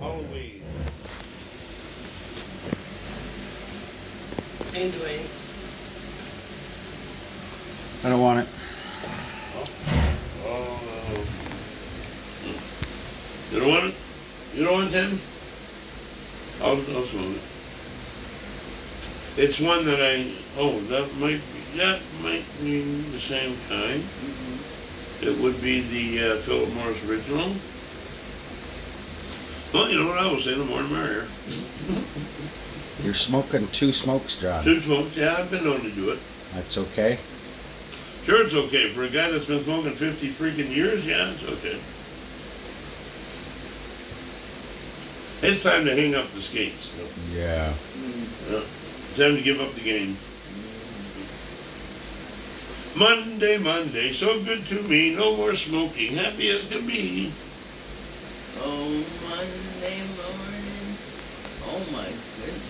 Halloween. Hey, Dwayne. I don't want it. Oh, you don't want it? You don't want Tim? I'll smoke it. It's one that that might be the same kind. Mm-hmm. It would be the Philip Morris original. Well, you know what I will say, the more the merrier. You're smoking 2 smokes, John. 2 smokes, yeah, I've been known to do it. That's okay. Sure, it's okay. For a guy that's been smoking 50 freaking years, yeah, it's okay. It's time to hang up the skates. Yeah. Yeah. It's time to give up the game. Monday, Monday, so good to me. No more smoking, happy as can be. Oh, Monday morning. Oh my goodness.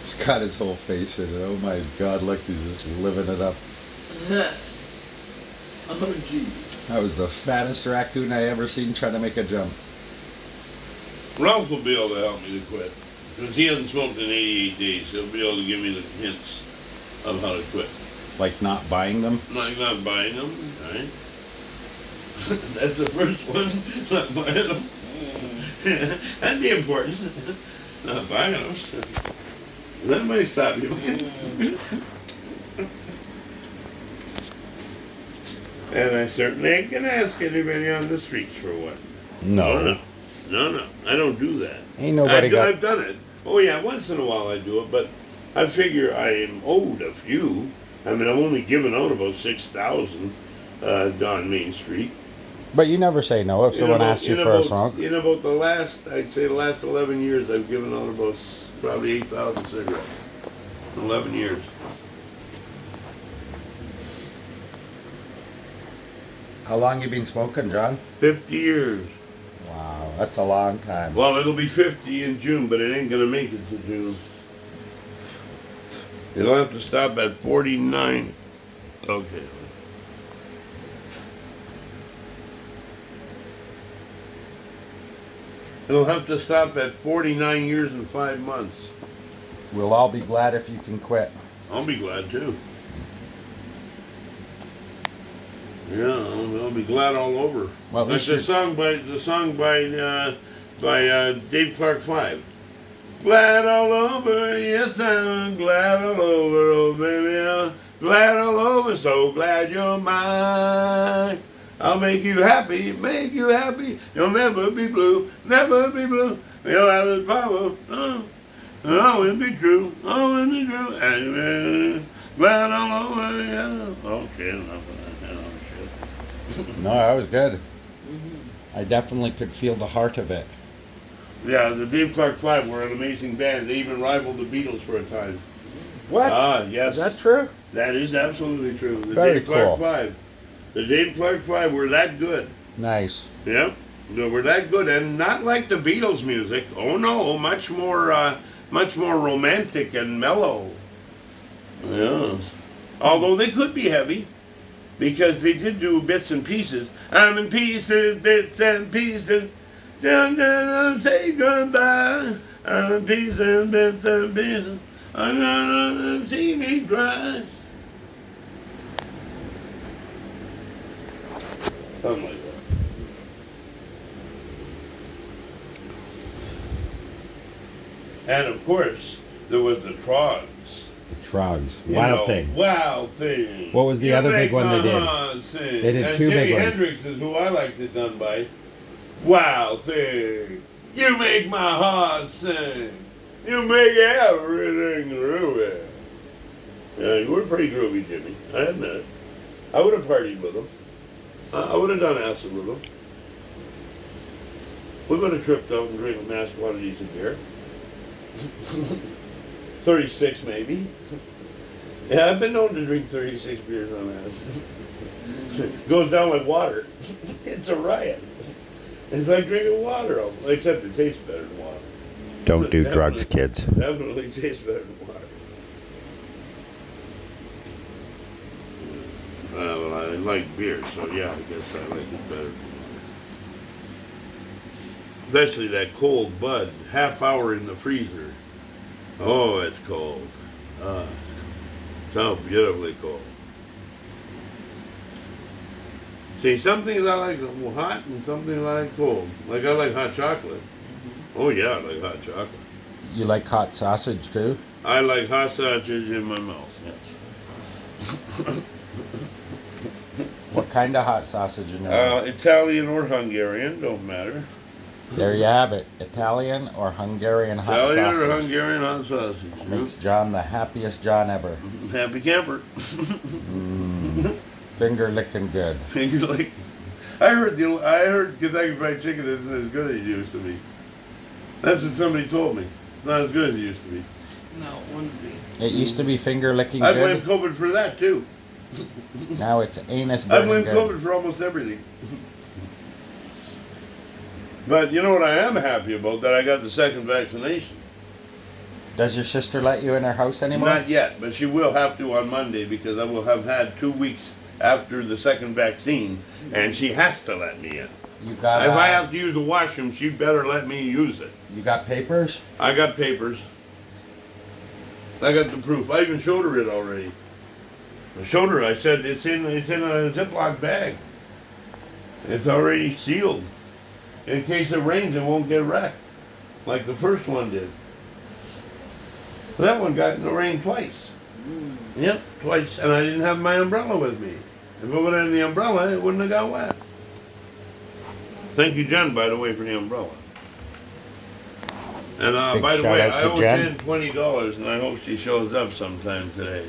He's got his whole face in it. Oh my God, look, he's just living it up. Oh gee. That was the fattest raccoon I ever seen trying to make a jump. Ralph will be able to help me to quit. Because he hasn't smoked in 88 days. He'll be able to give me the hints of how to quit. Like not buying them? Like not buying them, right? That's the first one, not buying them. That'd be important. Not buying them. That might stop you. And I certainly ain't gonna ask anybody on the streets for one. No. No. I don't do that. Ain't nobody I've done it. Oh yeah, once in a while I do it, but I figure I am owed a few. I mean, I've only given out about 6,000 on Main Street. But you never say no if someone asks you for a smoke. In about the last 11 years, I've given out about probably 8,000 cigarettes. 11 years. How long you been smoking, John? 50 years. Wow, that's a long time. Well, it'll be 50 in June, but it ain't gonna make it to June. It'll have to stop at 49. Okay. It'll have to stop at 49 years and 5 months. We'll all be glad if you can quit. I'll be glad too. Yeah, I'll be glad all over. Well, like the song by Dave Clark 5. Glad all over, yes I'm glad all over, oh baby, I'm glad all over, so glad you're mine. I'll make you happy, you'll never be blue, you'll have the power, and always be true, and glad all over, yeah. Okay, enough of that, shit. No, that was good. Mm-hmm. I definitely could feel the heart of it. Yeah, the Dave Clark 5 were an amazing band. They even rivaled the Beatles for a time. What? Ah, yes. Is that true? That is absolutely true. The Very Dave Clark cool. 5. The Dave Clark 5 were that good. Nice. Yep. They were that good. And not like the Beatles music. Oh no, much more romantic and mellow. Yeah. Although they could be heavy. Because they did do bits and pieces. I'm in pieces, bits and pieces. Down, down, say goodbye. I'm in pieces, bits and pieces. I'm gonna see me cry. Something like that. And of course, there was the Trogs. Trogs. You Wild know, Thing. Wild Thing. What was the You other make big one my they did? heart sing. They did and 2 Jimi big ones. Hendrix is who I liked it done by. Wild Thing. You make my heart sing. You make everything groovy. Yeah, you were pretty groovy, Jimmy. I admit it. I would have partied with him. I would have done acid with him. We would have tripped out and drank mass quantities of beer. 36 maybe. Yeah, I've been known to drink 36 beers on acid. Goes down like water. It's a riot. It's like drinking water, except it tastes better than water. Don't do drugs, kids. Definitely tastes better than water. Well, I like beer, so yeah, I guess I like it better. Especially that cold bud, half hour in the freezer. Oh, it's cold. Ah, so beautifully cold. See, some things I like hot and some things I like cold. Like I like hot chocolate. Oh yeah, I like hot chocolate. You like hot sausage too? I like hot sausage in my mouth, yes. What kind of hot sausage in your mouth? Italian or Hungarian, don't matter. There you have it. Italian or Hungarian hot Italian sausage. or Hungarian hot sausage. Makes John the happiest John ever. Happy camper. Finger licking good. You're like, I heard Kentucky Fried Chicken isn't as good as it used to be. That's what somebody told me. It's not as good as it used to be. No, it wouldn't be. It used to be finger licking I blame good. COVID for that too. Now it's anus I burning blame good. COVID for almost everything. But you know what I am happy about? That I got the second vaccination. Does your sister let you in her house anymore? Not yet, but she will have to on Monday because I will have had 2 weeks after the second vaccine, and she has to let me in. You got. If I have to use the washroom, she better let me use it. You got papers? I got papers. I got the proof. I even showed her it already. I showed her. I said it's in a Ziploc bag. It's already sealed. In case it rains, it won't get wrecked, like the first one did. That one got in the rain twice. Yep, twice, and I didn't have my umbrella with me. If it would have had the umbrella, it wouldn't have got wet. Thank you, Jen, by the way, for the umbrella. And Big by the shout way, out I to owe Jen. Jen $20, and I hope she shows up sometime today.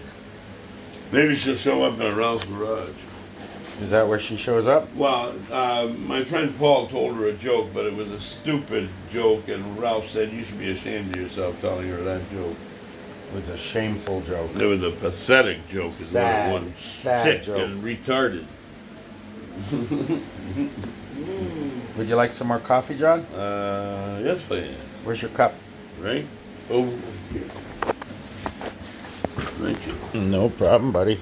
Maybe she'll show up in Ralph's garage. Is that where she shows up? Well, my friend Paul told her a joke, but it was a stupid joke, and Ralph said, you should be ashamed of yourself telling her that joke. It was a shameful joke. It was a pathetic joke, is Sad, what it was. sad Sick joke. and retarded. Would you like some more coffee, John? Yes, please. Where's your cup? Right? Over here. Thank you. No problem, buddy.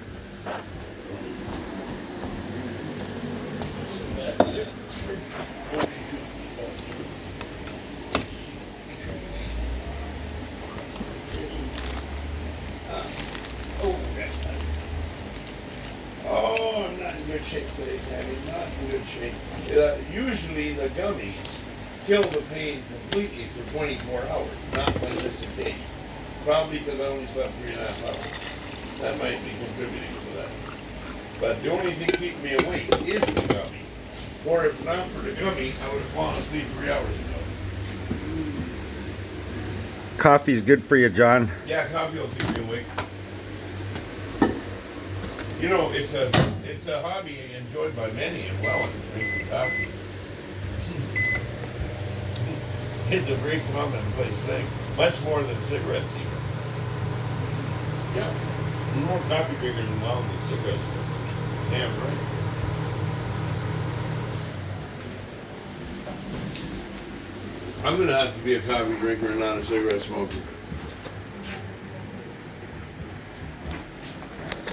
Oh, I'm not in good shape today, Tammy. Not in good shape. Usually the gummies kill the pain completely for 24 hours, not on this occasion. Probably because I only slept 3.5 hours. That might be contributing to that. But the only thing keeping me awake is the gummy. Or if not for the gummy, I would have fallen asleep 3 hours ago. Coffee's good for you, John. Yeah, coffee will keep me awake. You know, it's a hobby enjoyed by many in Welland, drinking coffee. It's a very commonplace thing, much more than cigarettes even. Yeah, more coffee drinkers in Welland than cigarette smokers. Damn right. I'm gonna have to be a coffee drinker and not a cigarette smoker.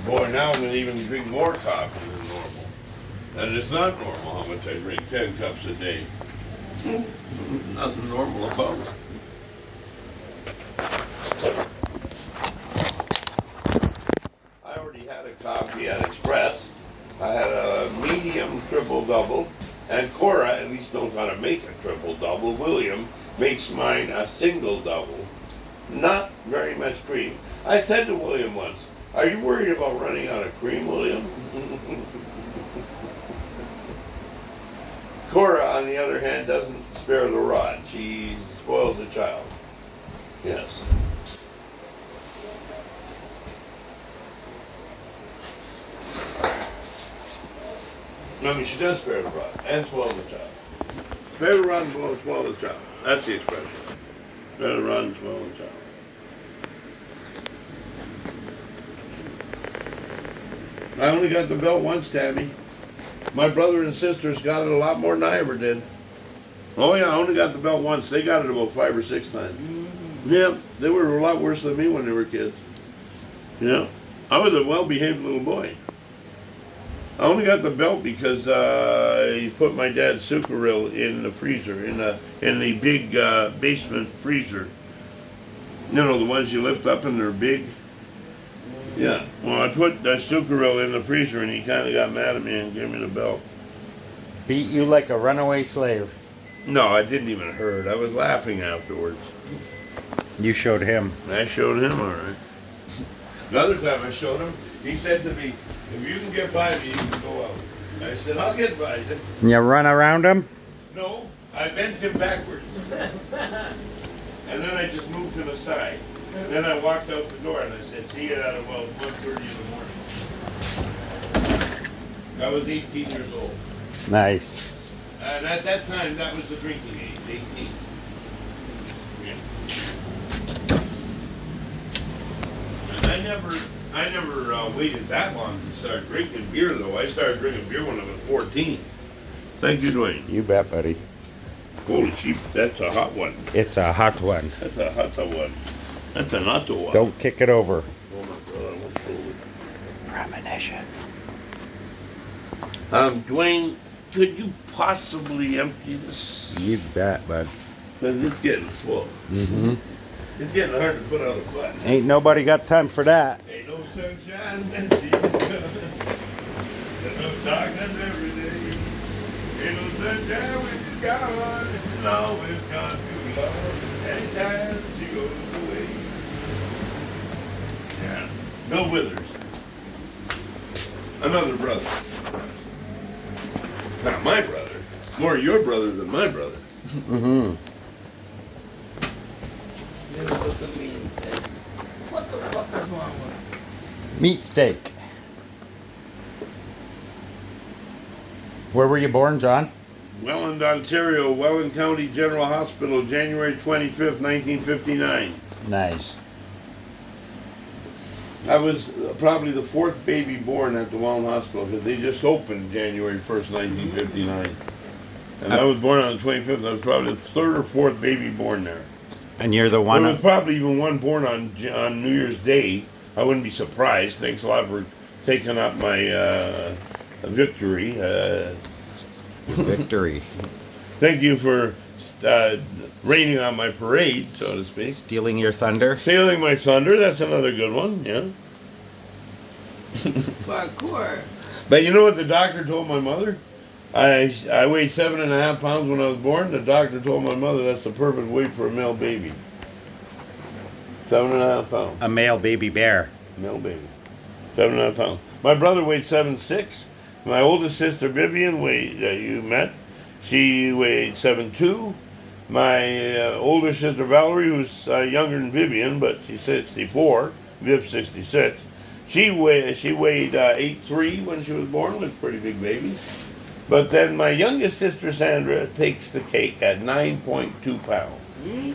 Boy, now I'm gonna even drink more coffee than normal. And it's not normal how much I drink, 10 cups a day. Nothing normal about it. I already had a coffee at Express. I had a medium triple-double. And Cora at least knows how to make a triple-double. William makes mine a single-double. Not very much cream. I said to William once, are you worried about running out of cream, William? Cora, on the other hand, doesn't spare the rod. She spoils the child. Yes. I mean, she does spare the rod and spoil the child. Spare the rod and spoil the child. That's the expression. Spare the rod and spoil the child. I only got the belt once, Tammy. My brother and sisters got it a lot more than I ever did. Oh yeah, I only got the belt once. They got it about 5 or 6 times. Yeah, they were a lot worse than me when they were kids. Yeah, I was a well-behaved little boy. I only got the belt because he put my dad's Sucarill in the freezer, in the big basement freezer. You know, the ones you lift up and they're big. Yeah. Well, I put the Sucarill in the freezer, and he kind of got mad at me and gave me the belt. Beat you like a runaway slave. No, I didn't even hurt. I was laughing afterwards. You showed him. I showed him, all right. The other time I showed him, he said to me, "If you can get by me, you can go out." I said, "I'll get by you." You run around him? No, I bent him backwards. And then I just moved him aside. Then I walked out the door and I said, "See you at about 1:30 in the morning." I was 18 years old. Nice. And at that time, that was the drinking age, 18. Yeah. And I never waited that long to start drinking beer, though. I started drinking beer when I was 14. Thank you, Dwayne. You bet, buddy. Holy sheep, that's a hot one. It's a hot one. That's a hot one. That's a not one. Don't kick it over. Oh my God, I almost rolled it. Premonition. Dwayne, could you possibly empty this? You bet, bud. Because it's getting full. Mm-hmm. It's getting hard to put out a butt. Ain't nobody got time for that. Ain't no sunshine when she's gone. There's no darkness every day. Ain't no sunshine when she's gone. It's always gone too long. Anytime she goes away. Yeah. Bill Withers. Another brother. Not my brother. More your brother than my brother. Mm-hmm. Then look at me and say, "What the fuck is wrong with Meat steak. Where were you born, John? Welland, Ontario, Welland County General Hospital, January 25th, 1959. Nice. I was probably the fourth baby born at the Welland Hospital because they just opened January 1st, 1959. And I was born on the 25th. I was probably the third or fourth baby born there. And you're the There one. was probably even one born on New Year's Day. I wouldn't be surprised. Thanks a lot for taking up my victory. Victory. Thank you for raining on my parade, so to speak. Stealing your thunder. Sailing my thunder, that's another good one, yeah. parkour?" But you know what the doctor told my mother? I weighed 7.5 pounds when I was born. The doctor told my mother that's the perfect weight for a male baby. 7.5 pounds. A male baby bear. Male baby. 7.5 pounds. My brother weighed 7'6". My oldest sister Vivian you met, she weighed 7'2". My older sister Valerie, who's younger than Vivian, but she's 64. Viv's 66. She weighed 8'3" when she was born. Was a pretty big baby. But then my youngest sister Sandra takes the cake at 9.2 pounds.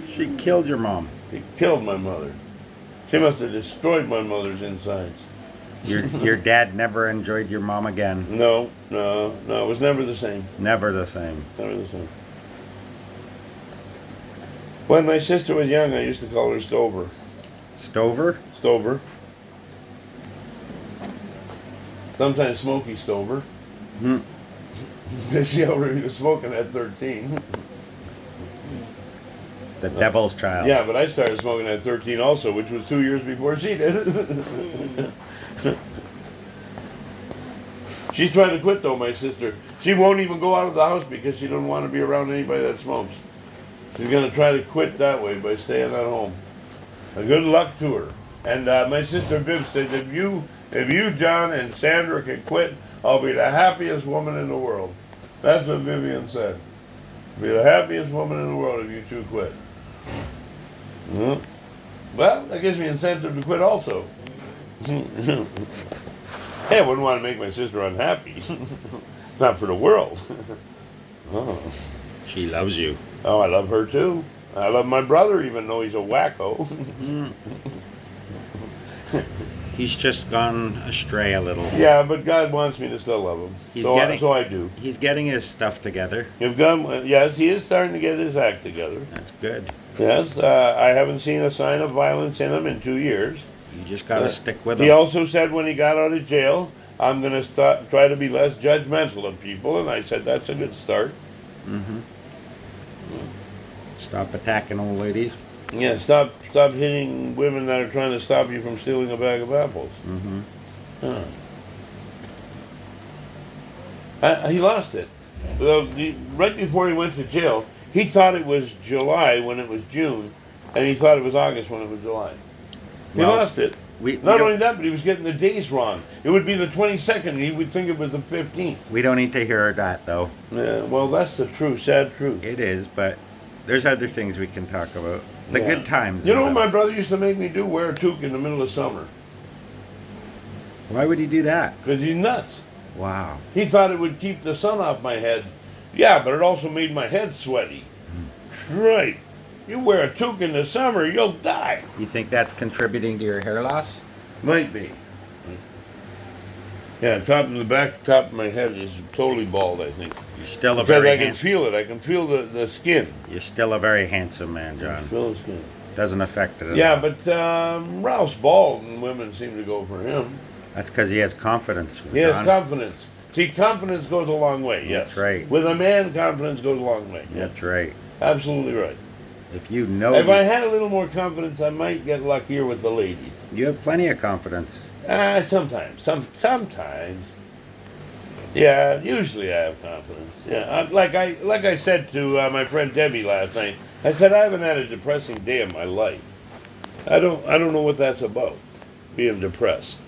She killed your mom. She killed my mother. She must have destroyed my mother's insides. Your dad never enjoyed your mom again. No, it was never the same. Never the same. Never the same. When my sister was young, I used to call her Stover. Stover? Stover. Sometimes Smokey Stover. Hmm. Because she already was smoking at 13. The devil's child. Yeah, but I started smoking at 13 also, which was 2 years before she did. She's trying to quit though, my sister. She won't even go out of the house because she doesn't want to be around anybody that smokes. She's going to try to quit that way by staying at home. Good luck to her. And my sister Viv said, if you, John, and Sandra can quit, I'll be the happiest woman in the world. That's what Vivian said. Be the happiest woman in the world if you two quit. Mm-hmm. Well, that gives me incentive to quit also. Hey, I wouldn't want to make my sister unhappy. Not for the world. Oh. She loves you. Oh, I love her too. I love my brother even though he's a wacko. He's just gone astray a little. Yeah, but God wants me to still love him. So I do. He's getting his stuff together. If God, yes, he is starting to get his act together. That's good. Yes, I haven't seen a sign of violence in him in 2 years. You just got to stick with him. He also said when he got out of jail I'm going to try to be less judgmental of people. And I said, that's a good start. Mm-hmm. Stop attacking old ladies. Yeah, stop hitting women that are trying to stop you from stealing a bag of apples. Mm-hmm. He lost it. Well, right before he went to jail, he thought it was July when it was June, and he thought it was August when it was July. He Well, lost it. Not only that, but he was getting the days wrong. It would be the 22nd, and he would think it was the 15th. We don't need to hear that, though. Yeah, well, that's the truth, sad truth. It is, but there's other things we can talk about. The Yeah. good times. You know what of my it. brother used to make me do? Wear a toque in the middle of summer. Why would he do that? Because he's nuts. Wow. He thought it would keep the sun off my head. Yeah, but it also made my head sweaty. Right. You wear a toque in the summer, you'll die. You think that's contributing to your hair loss? Might be. Yeah, top of my head is totally bald, I think. You're still a Because very I can handsome. feel it. I can feel the skin. You're still a very handsome man, I John. can feel the skin. Doesn't affect it at Yeah, all. but Ralph's bald and women seem to go for him. That's because he has confidence. He has John. confidence. See, confidence goes a long way, yes. That's right. With a man, confidence goes a long way. Yeah. That's right. Absolutely right. If you know If you, I had a little more confidence, I might get luckier with the ladies. you have plenty of confidence. Sometimes. Sometimes. Yeah, usually I have confidence. Yeah, like I said to my friend Debbie last night. I said I haven't had a depressing day in my life. I don't know what that's about. Being depressed.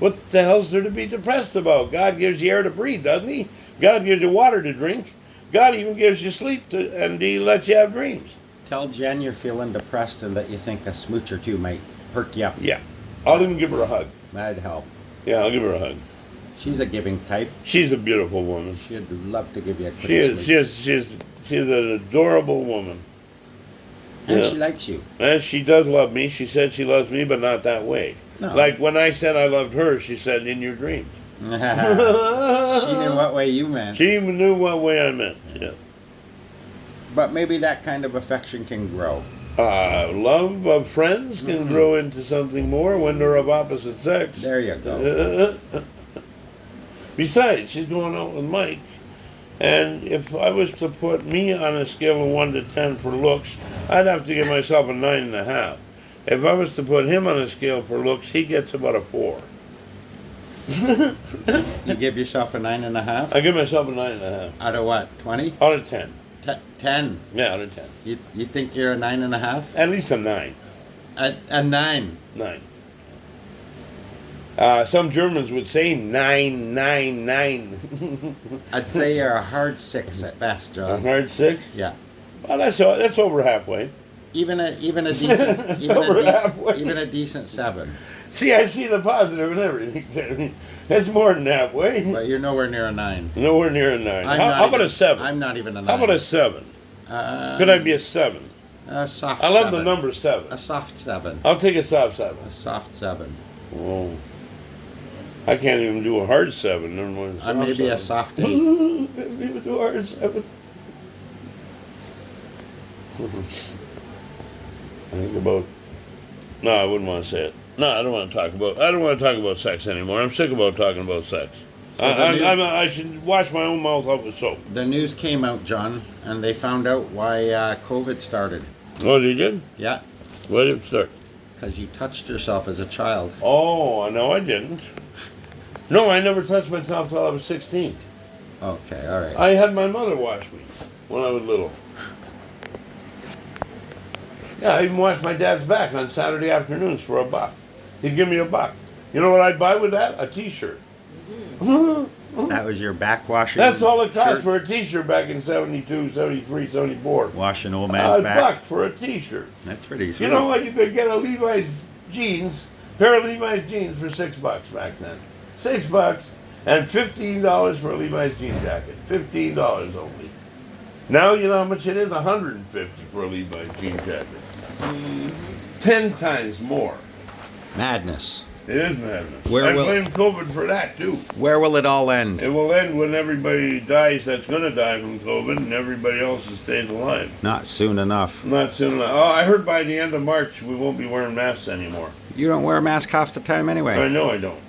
What the hell's there to be depressed about? God gives you air to breathe, doesn't He? God gives you water to drink. God even gives you sleep and He lets you have dreams. Tell Jen you're feeling depressed and that you think a smooch or two might perk you up. Yeah, I'll even give her a hug. That'd help. Yeah, I'll give her a hug. She's a giving type. She's a beautiful woman. She'd love to give you a quick She is. smooch. She's an adorable woman. And Yeah. she likes you. And she does love me. She said she loves me, but not that way. No. Like when I said I loved her, she said in your dreams. She knew what way you meant. She even knew what way I meant. Yeah. But maybe that kind of affection can grow. Love of friends can Mhm. grow into something more when they're of opposite sex. There you go. Besides, she's going out with Mike. And if I was to put me on a scale of 1 to 10 for looks, I'd have to give myself a 9.5. If I was to put him on a scale for looks, he gets about a 4. You give yourself a 9.5? I give myself a 9.5. Out of what? 20? Out of 10. 10. Yeah, out of 10. You think you're a 9.5? At least a 9. A 9. 9. Some Germans would say 9. I'd say you're a hard 6 at best, A John. hard 6? Yeah. Well, that's over halfway. Even a decent Halfway. even a decent 7. See, I see the positive in everything. It's more than halfway. But you're nowhere near a 9. Nowhere near a 9. I'm How not about even- a 7? I'm not even a 9. How about a 7? Um, Could I be a 7? A soft I love 7. the number 7. A soft 7. I'll take a soft 7. A soft 7. Oh. I can't even do a hard 7. Never mind. Maybe a soft 8. Can't even do a hard 7. I think about. No, I wouldn't want to say it. No, I don't want to talk about sex anymore. I'm sick about talking about sex. So the I should wash my own mouth out with soap. The news came out, John, and they found out why COVID started. Oh, you did? Yeah, Where did it start? because you touched yourself as a child. Oh, no, I didn't. No, I never touched myself till I was 16. Okay, all right. I had my mother wash me when I was little. Yeah, I even washed my dad's back on Saturday afternoons for $1. He'd give me $1. You know what I'd buy with that? A T-shirt. That was your backwashing. That's all it cost shirts? for a T-shirt back in 72, 73, 74. Washing old man's back. $1 for a T-shirt. That's pretty sweet. You know what? You could get a Levi's jeans, pair of Levi's jeans for $6 back then. $6 and $15 for a Levi's jean jacket. $15 only. Now you know how much it is? $150 for a Levi's jean jacket. 10 times more. Madness. It is madness. Where I will- blame COVID for that too. Where will it all end? It will end when everybody dies that's going to die from COVID and everybody else stays alive. Not soon enough. Not soon enough. Oh, I heard by the end of March we won't be wearing masks anymore. You don't wear a mask half the time anyway. I know I don't.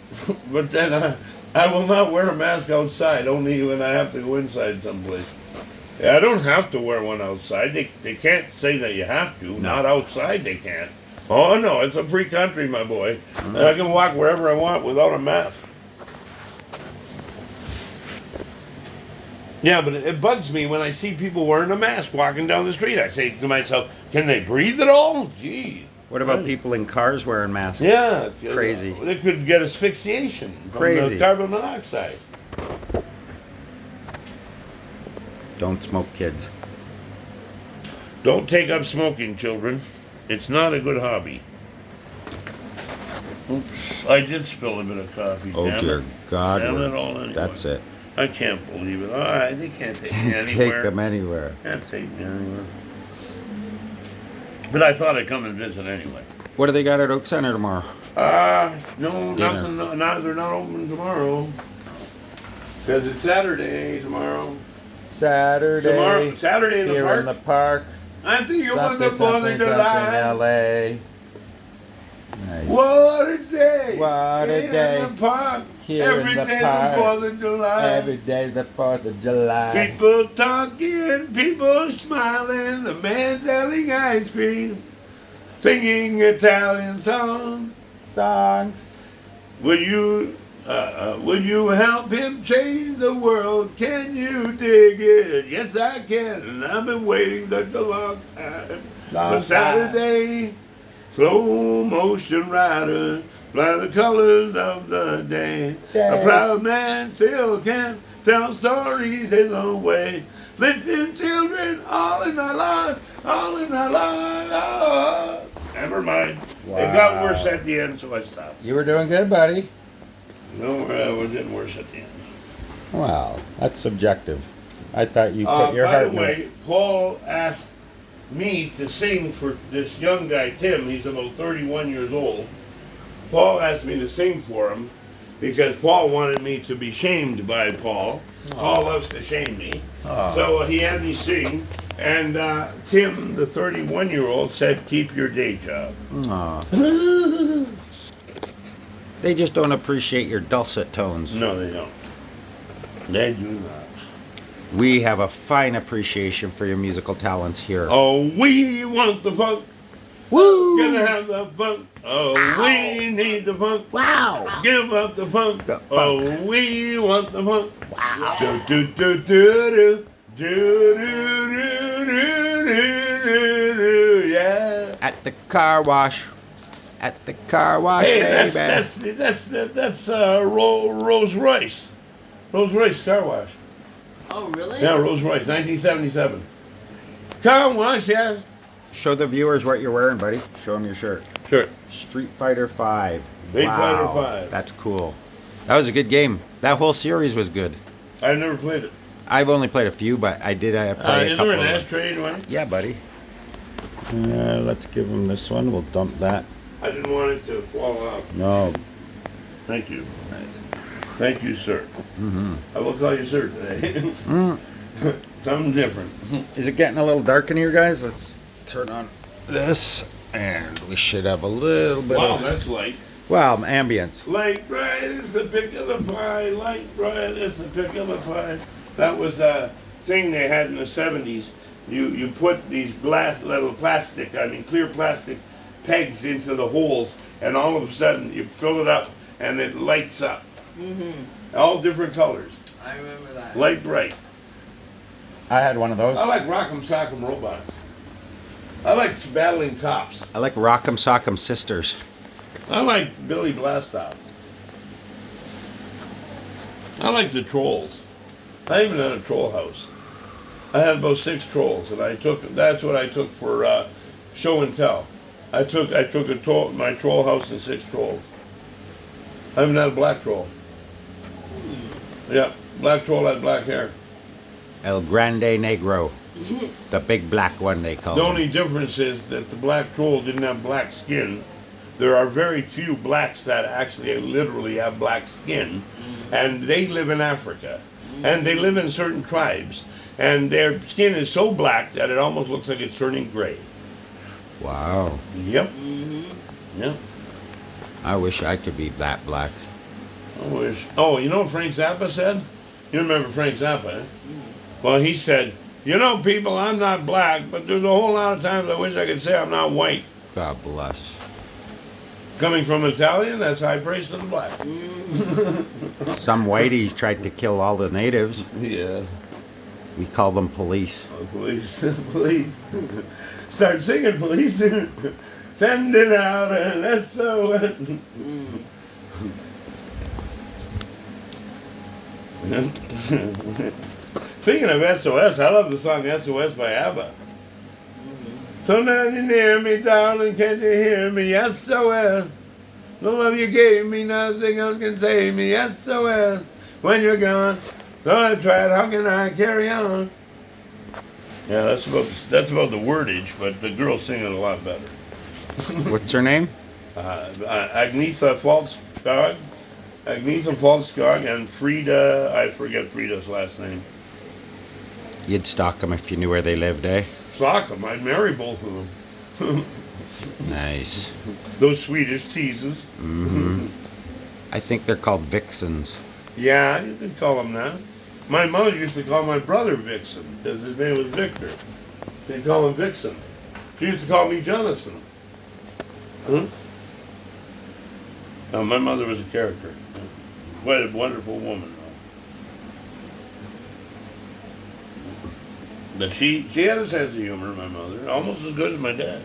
But then I will not wear a mask outside, only when I have to go inside someplace. Yeah, I don't have to wear one outside. They can't say that you have to. No. Not outside they can't. Oh no, it's a free country, my boy. Mm-hmm. I can walk wherever I want without a mask. Yeah, but it bugs me when I see people wearing a mask walking down the street. I say to myself, can they breathe at all? Gee. What about Right. people in cars wearing masks? Yeah. Crazy. They could get asphyxiation from Crazy. the carbon monoxide. Don't smoke, kids. Don't take up smoking, children. It's not a good hobby. Oops, I did spill a bit of coffee. Oh damn dear it. God, Damn we're- it all anyway. that's it. I can't believe it. They can't take me Take anywhere. them anywhere. Can't take me anywhere. But I thought I'd come and visit anyway. What do they got at Oak Center tomorrow? No, Dinner. nothing. No, they're not open tomorrow. Because it's Saturday tomorrow. Saturday. Tomorrow, Saturday in the here park. in the park. I think you want the Something, 4th of July. L.A. Nice. What a day! What a in day. the park. Here Every in the day park. the 4th of July. Every day the 4th of July. People talking, people smiling, the man selling ice cream, singing Italian songs. Songs. Will you help him change the world? Can you dig it? Yes, I can. And I've been waiting such a long time. Long For Saturday, slow motion rider, fly the colors of the day. A proud man still can tell stories his own way. Listen, children, all in our lives, all in our lives. Oh. Never mind. It got Wow. worse at the end, so I stopped. You were doing good, buddy. No, it didn't worse at the end. Wow, that's subjective. I thought you put your By heart the in it. way, Paul asked me to sing for this young guy, Tim. He's about 31 years old. Paul asked me to sing for him because Paul wanted me to be shamed by Paul. Paul loves to shame me. Aw. So he had me sing. And Tim, the 31-year-old, said, keep your day job. Aw. They just don't appreciate your dulcet tones. No, they don't. They do not. We have a fine appreciation for your musical talents here. Oh, we want the funk. Woo! Gonna have the funk. Oh, we need the funk. Wow! Give up the funk. The funk. Oh, we want the funk. Wow! Do do do do do do do do do do do. Yeah. At the car wash. At the car wash, Hey, baby. that's Rolls Royce. Rolls Royce car wash. Oh, really? Yeah, Rolls Royce, 1977. Car wash, yeah. Show the viewers what you're wearing, buddy. Show them your shirt. Sure. Street Fighter 5. Street Fighter Wow, 5. That's cool. That was a good game. That whole series was good. I've never played it. I've only played a few, but I did play a Is couple there an of them. ashtray anyway? Yeah, buddy. Let's give him this one. We'll dump that. I didn't want it to fall out. No. Thank you. Thank you, sir. Mm-hmm. I will call you sir today. Something different. Is it getting a little dark in here, guys? Let's turn on this, and we should have a little bit Wow, of... that's light. Well, ambience. Light bright is the pick of the pie. Light bright is the pick of the pie. That was a thing they had in the 70s. You put these little clear plastic pegs into the holes, and all of a sudden you fill it up and it lights up. Mm-hmm. All different colors. I remember that. Light bright. I had one of those. I like Rock'em Sock'em Robots. I like Battling Tops. I like Rock'em Sock'em Sisters. I like Billy Blastoff. I like the Trolls. I even had a troll house. I had about 6 trolls, and that's what I took for show and tell. I took my troll house and 6 trolls. I haven't had a black troll. Yeah, black troll had black hair. El Grande Negro. The big black one they call The him. only difference is that the black troll didn't have black skin. There are very few blacks that actually literally have black skin, and they live in Africa, and they live in certain tribes, and their skin is so black that it almost looks like it's turning gray. Wow. Yep. Mm-hmm. Yep. I wish I could be that black. I wish. Oh, you know what Frank Zappa said? You remember Frank Zappa, eh? Well, he said, you know, people, I'm not black, but there's a whole lot of times I wish I could say I'm not white. God bless. Coming from Italian, that's high praise to the black. Some whiteys tried to kill all the natives. Yeah. We call them police. Oh, police, police. Start singing, police. Send it out and SOS. Speaking of SOS, I love the song SOS by ABBA. So now you near me, darling, can't you hear me? SOS. The love you gave me, nothing else can save me. SOS. When you're gone, so I tried, how can I carry on? Yeah, that's about the wordage, but the girls sing it a lot better. What's her name? Agnetha Falskog. Agnetha Falskog and Frida, I forget Frida's last name. You'd stalk them if you knew where they lived, eh? Sock them, I'd marry both of them. Nice. Those Swedish teases. Mm-hmm. I think they're called vixens. Yeah, you can call them that. My mother used to call my brother Vixen, because his name was Victor. They call him Vixen. She used to call me Jonathan. Huh? No, my mother was a character. Quite a wonderful woman, though. But she had a sense of humor, my mother, almost as good as my dad.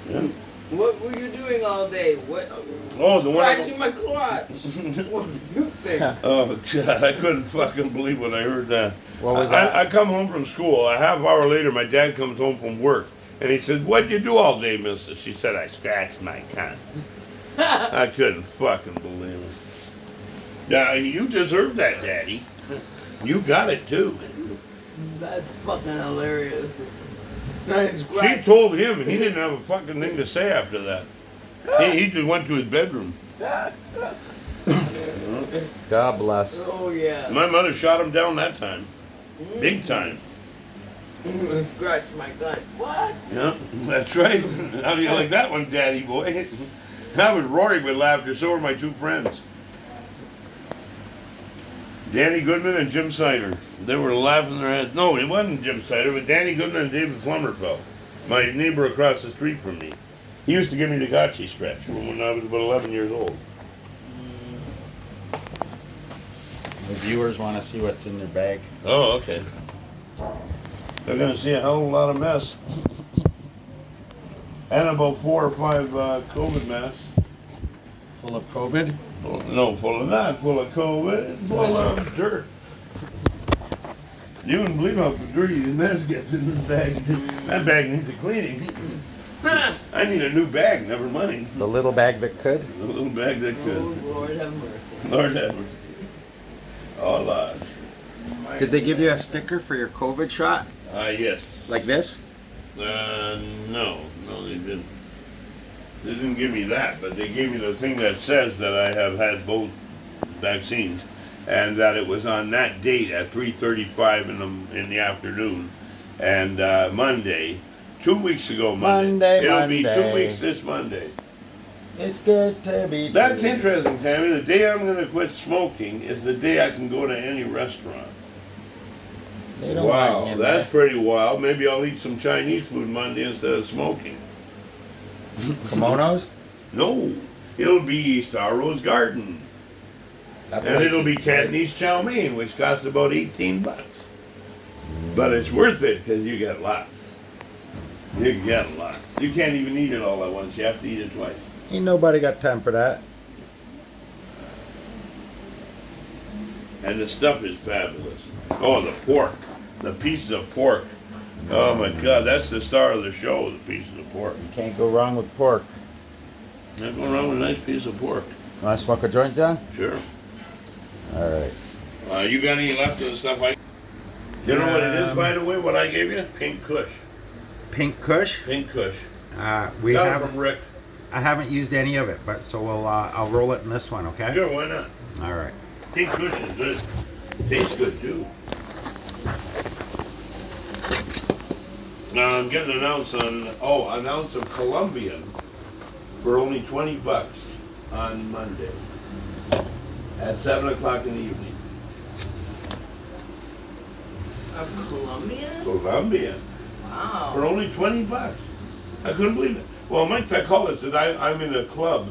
Yeah. What were you doing all day? What? Oh, the one. Scratching my crotch. What do you think? Oh God, I couldn't fucking believe when I heard that. What was that? I come home from school. A half hour later, my dad comes home from work, and he said, "What'd you do all day, Mister?" She said, "I scratched my cunt." I couldn't fucking believe it. Yeah, you deserve that, Daddy. You got it too. That's fucking hilarious. Nice She scratch. told him he didn't have a fucking thing to say after that. He just went to his bedroom. God bless. Oh yeah. My mother shot him down that time, big time. Scratch my gut. What? Yeah, that's right. How do you like that one, Daddy boy? I was roaring with laughter, so were my two friends. Danny Goodman and Jim Sider. They were laughing their heads. No, it wasn't Jim Sider, but Danny Goodman and David Plummerfeld, my neighbor across the street from me. He used to give me the gotcha stretch when I was about 11 years old. The viewers want to see what's in their bag. Oh, okay. They're going to see a hell of a lot of mess. And about 4 or 5 COVID masks. Full of COVID? Oh, no, full of that, full of COVID, full of dirt. You wouldn't believe how dirty the mess gets in this bag. That bag needs a cleaning. I need a new bag, never mind. The little bag that could? The little bag that Oh could. Lord have mercy. Lord have mercy. Oh, Lord. Did they give you a sticker for your COVID shot? Yes. Like this? No, they didn't. They didn't give me that, but they gave me the thing that says that I have had both vaccines, and that it was on that date at 3:35 in the afternoon, and Monday, 2 weeks ago Monday. It'll be 2 weeks this Monday. It's good to be That's true. interesting, Tammy. The day I'm going to quit smoking is the day I can go to any restaurant. They don't want you Wow, in that's pretty wild. Maybe I'll eat some Chinese food Monday instead of smoking. there. Kimonos? No, it'll be Star Rose Garden. That And place it'll be is great. Cantonese chow mein, which costs about $18. But it's worth it because you get lots. You get lots. You can't even eat it all at once. You have to eat it twice. Ain't nobody got time for that. And the stuff is fabulous. Oh, the pork. The pieces of pork. Oh my God, that's the star of the show, the pieces of pork. You can't go wrong with pork. Not going wrong with a nice piece of pork. Want to smoke a joint, John? Sure. All right. You got any left of the stuff I... You know what it is, by the way, what I gave you? Pink Kush. Pink Kush? Pink Kush. We Got it have. from Rick. I haven't used any of it, but so we'll. I'll roll it in this one, okay? Sure, why not? All right. Pink Kush is good. Tastes good too. Now I'm getting an ounce an ounce of Colombian for only $20 on Monday. at 7 o'clock in the evening. A Colombian? Colombian. Wow. For only $20. I couldn't believe it. Well, Mike Tycola said I'm in a club,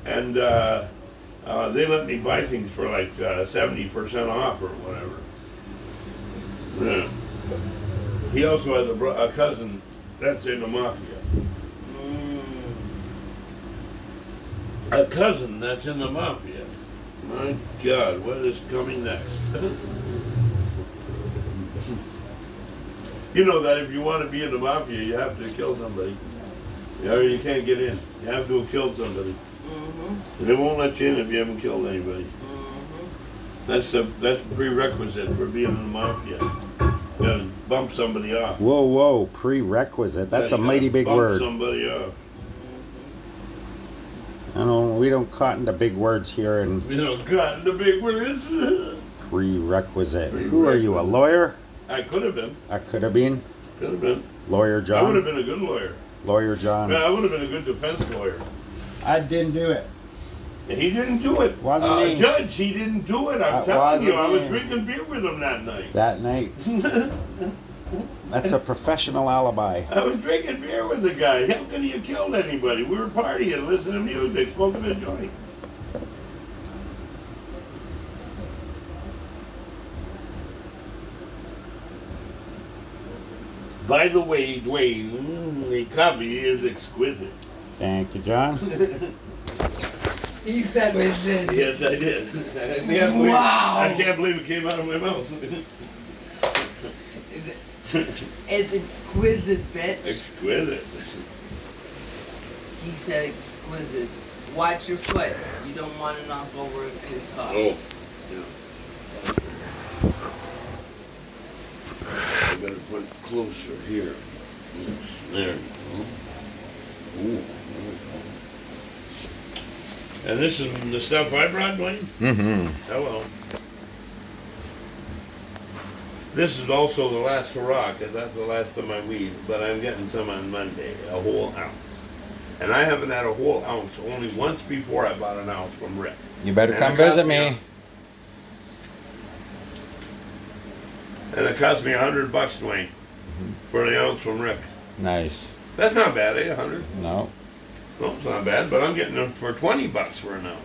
and they let me buy things for like 70% off or whatever. Yeah. He also has a cousin that's in the mafia. A cousin that's in the mafia. My God, what is coming next? You know that if you want to be in the mafia, you have to kill somebody. Or you can't get in. You have to have killed somebody. Mm-hmm. They won't let you in if you haven't killed anybody. Mm-hmm. That's a prerequisite for being in the mafia. You gotta bump somebody off. Whoa, whoa, prerequisite. That's Yeah, a you mighty gotta big bump word. Somebody off. I know we don't cotton to big words here and You know, God, the big words. prerequisite. Who are you, a lawyer? I could have been. I could have been. Could have been. Lawyer I would John. have been a good lawyer. Lawyer John. Yeah, I would have been a good defense lawyer. I didn't do it. And he didn't do it. Wasn't me. Judge, he didn't do it. I'm That telling you, wasn't I was me. drinking beer with him that night. That night. That's a professional alibi. I was drinking beer with the guy. How could he have killed anybody? We were partying, listening to music, smoking a joint. By the way, Dwayne, the coffee is exquisite. Thank you, John. He said it did. Yes, I did. Wow. I can't believe it came out of my mouth. It's exquisite, bitch. Exquisite. He said exquisite. Watch your foot. You don't want to knock over his car. Oh. Yeah. I gotta put closer here. Yes, there. Ooh. And this is the stuff I brought, Dwayne? Mm-hmm. Hello. This is also the last hurrah, because that's the last of my weed, but I'm getting some on Monday, a whole ounce. And I haven't had a whole ounce. Only once before I bought an ounce from Rick. You better And come it cost visit me me. And it cost me $100, Dwayne, for the ounce from Rick. Nice. That's not bad, eh? 100? No. No, it's not bad, but I'm getting them for $20 for an ounce.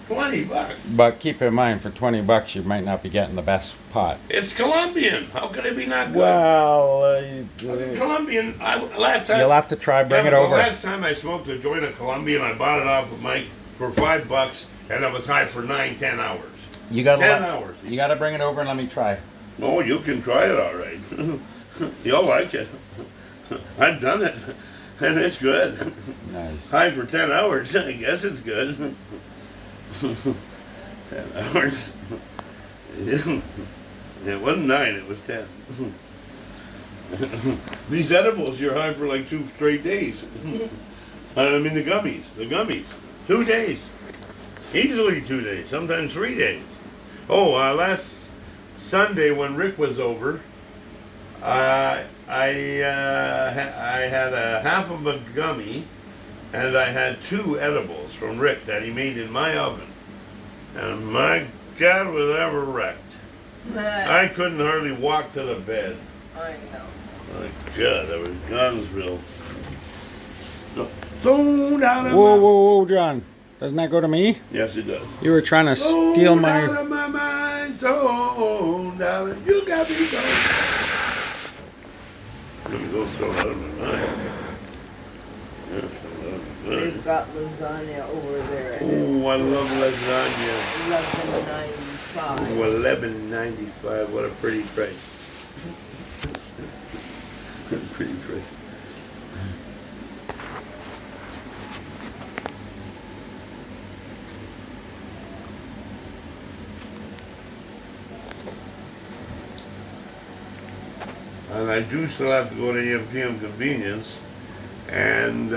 $20. But keep in mind, for $20, you might not be getting the best pot. It's Colombian. How could it be not good? Well, Colombian. Last time. you'll have to try, bring Yeah, it but over. The last time I smoked a joint of Colombian, I bought it off of Mike for $5, and it was high for 9-10 hours. You gotta 10 hours. You gotta bring it over and let me try. Oh, you can try it, all right. You'll like it. I've done it, and it's good. Nice. High for 10 hours. I guess it's good. 10 hours. It wasn't 9, it was 10. These edibles, you're high for like 2 straight days. I mean the gummies. 2 days. Easily 2 days, sometimes 3 days. Oh, last Sunday when Rick was over, I had a half of a gummy, and I had 2 edibles from Rick that he made in my oven. And my God, was I ever wrecked. I couldn't hardly walk to the bed. I know. My God, that was Gunsville. Stoned out of Whoa, my... whoa, whoa, John. Doesn't that go to me? Yes, it does. You were trying to steal Stoned my... out of my mind, stoned out of... You got me stoned. Let me go stoned out of my mind. Yeah, stoned out of my mind. They've got lasagna over there. And Oh, I love lasagna. $11.95. Oh, $11.95. What a pretty price. Pretty price. And I do still have to go to MPM Convenience, and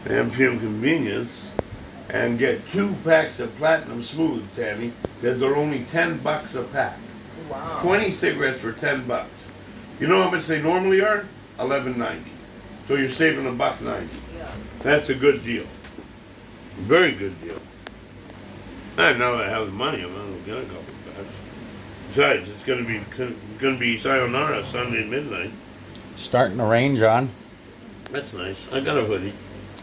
MPM Convenience, and get 2 packs of Platinum Smooth, Tammy, because they're only $10 a pack. Wow. 20 cigarettes for $10. You know how much they normally are? $11.90. So you're saving $1.90. Yeah. That's a good deal. Very good deal. And now that I have the money, I'm gonna get a couple of bags. Besides, it's gonna be sayonara Sunday at midnight. Starting to rain, John. That's nice. I got a hoodie.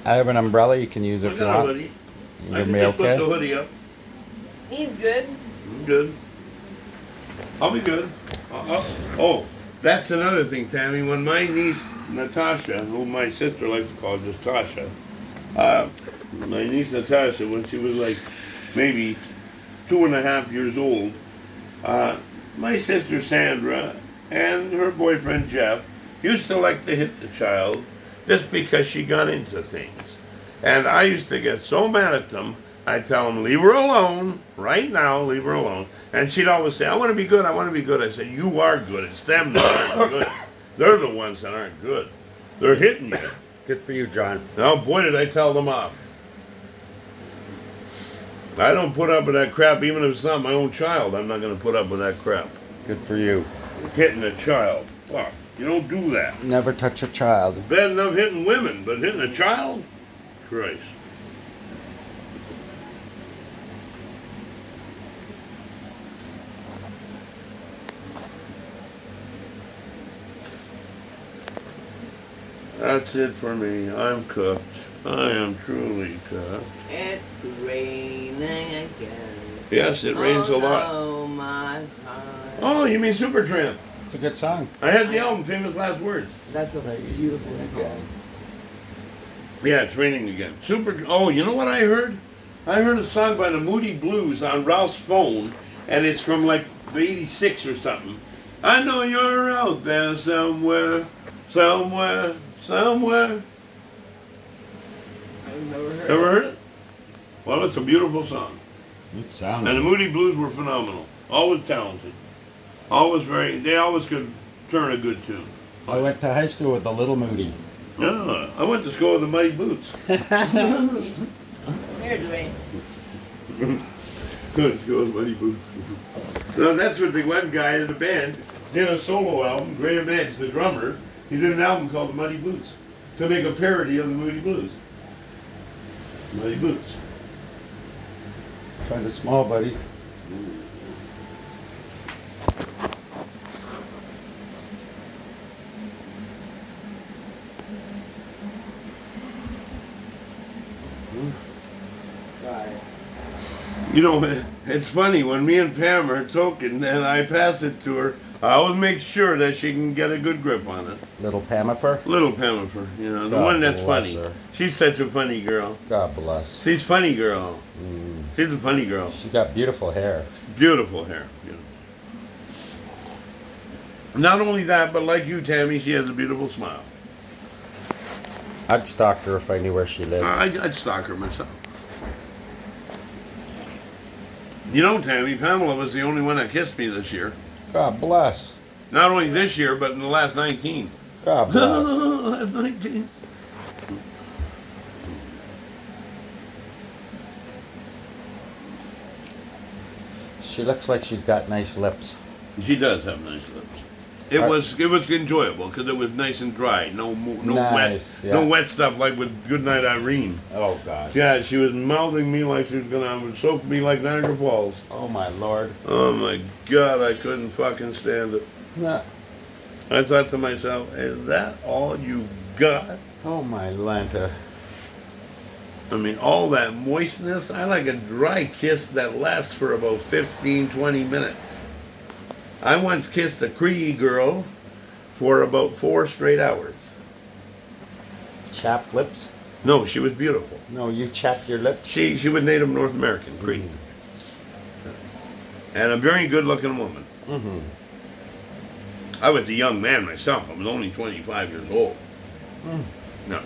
I have an umbrella you can use I if you got a want. hoodie. You I give can me just put the okay? hoodie up. He's good. I'm good. I'll be good. Oh, that's another thing, Tammy. When my niece Natasha, who my sister likes to call just Tasha, my niece Natasha, when she was like maybe 2.5 years old, my sister Sandra and her boyfriend Jeff used to like to hit the child just because she got into things. And I used to get so mad at them. I'd tell them, leave her alone, right now, leave her alone. And she'd always say, I want to be good, I want to be good. I said, you are good. It's them that aren't good. They're the ones that aren't good. They're hitting you. Good for you, John. Now, boy, did I tell them off. I don't put up with that crap, even if it's not my own child. I'm not going to put up with that crap. Good for you. Hitting a child. Fuck, you don't do that. Never touch a child. Bad enough hitting women, but hitting a child? Christ. That's it for me. I'm cooked. I am truly cooked. It's raining again. Yes, it rains a lot. Oh my heart. Oh, you mean Supertramp? It's a good song. I had the album, Famous Last Words. That's a beautiful song. Yeah, it's raining again. Oh, you know what I heard? I heard a song by the Moody Blues on Ralph's phone, and it's from like the 86 or something. I know you're out there somewhere, somewhere, somewhere. I've never heard Ever it. heard it? Well, it's a beautiful song. It sounds. And the Moody Blues were phenomenal. Always talented. They always could turn a good tune. I went to high school with the Little Moody. Yeah, I went to school with the Muddy Boots. Here, Dwayne. Let's go with Muddy Boots. No, that's what the one guy in the band did a solo album, Graham Edge, the drummer. He did an album called The Muddy Boots to make a parody of the Moody Blues. Muddy Boots. Kind of small, buddy. Right. You know, it's funny, when me and Pam are talking and I pass it to her, I always make sure that she can get a good grip on it. Little Pamifer. Little Pamifer, you know, the God one that's bless funny. her. She's such a funny girl. God bless. She's funny girl. Mm. She's a funny girl. She got beautiful hair. Beautiful hair. Beautiful. Not only that, but like you, Tammy, she has a beautiful smile. I'd stalk her if I knew where she lived. I'd stalk her myself. You know, Tammy, Pamela was the only one that kissed me this year. God bless. Not only this year, but in the last 19. God bless. Last 19. She looks like she's got nice lips. She does have nice lips. It was enjoyable because it was nice and dry. No Nice, wet, yeah. no wet stuff like with Goodnight Irene. Oh God. Yeah, she was mouthing me like she was gonna soak me like Niagara Falls. Oh my Lord. Oh my God, I couldn't fucking stand it. Nah. I thought to myself, is that all you got? Oh my Lanta. I mean, all that moistness. I like a dry kiss that lasts for about 15, 20 minutes. I once kissed a Cree girl for about 4 straight hours. Chapped lips? No, she was beautiful. No, you chapped your lips? She was Native North American, Cree. And a very good looking woman. Mm-hmm. I was a young man myself. I was only 25 years old. Mm. No.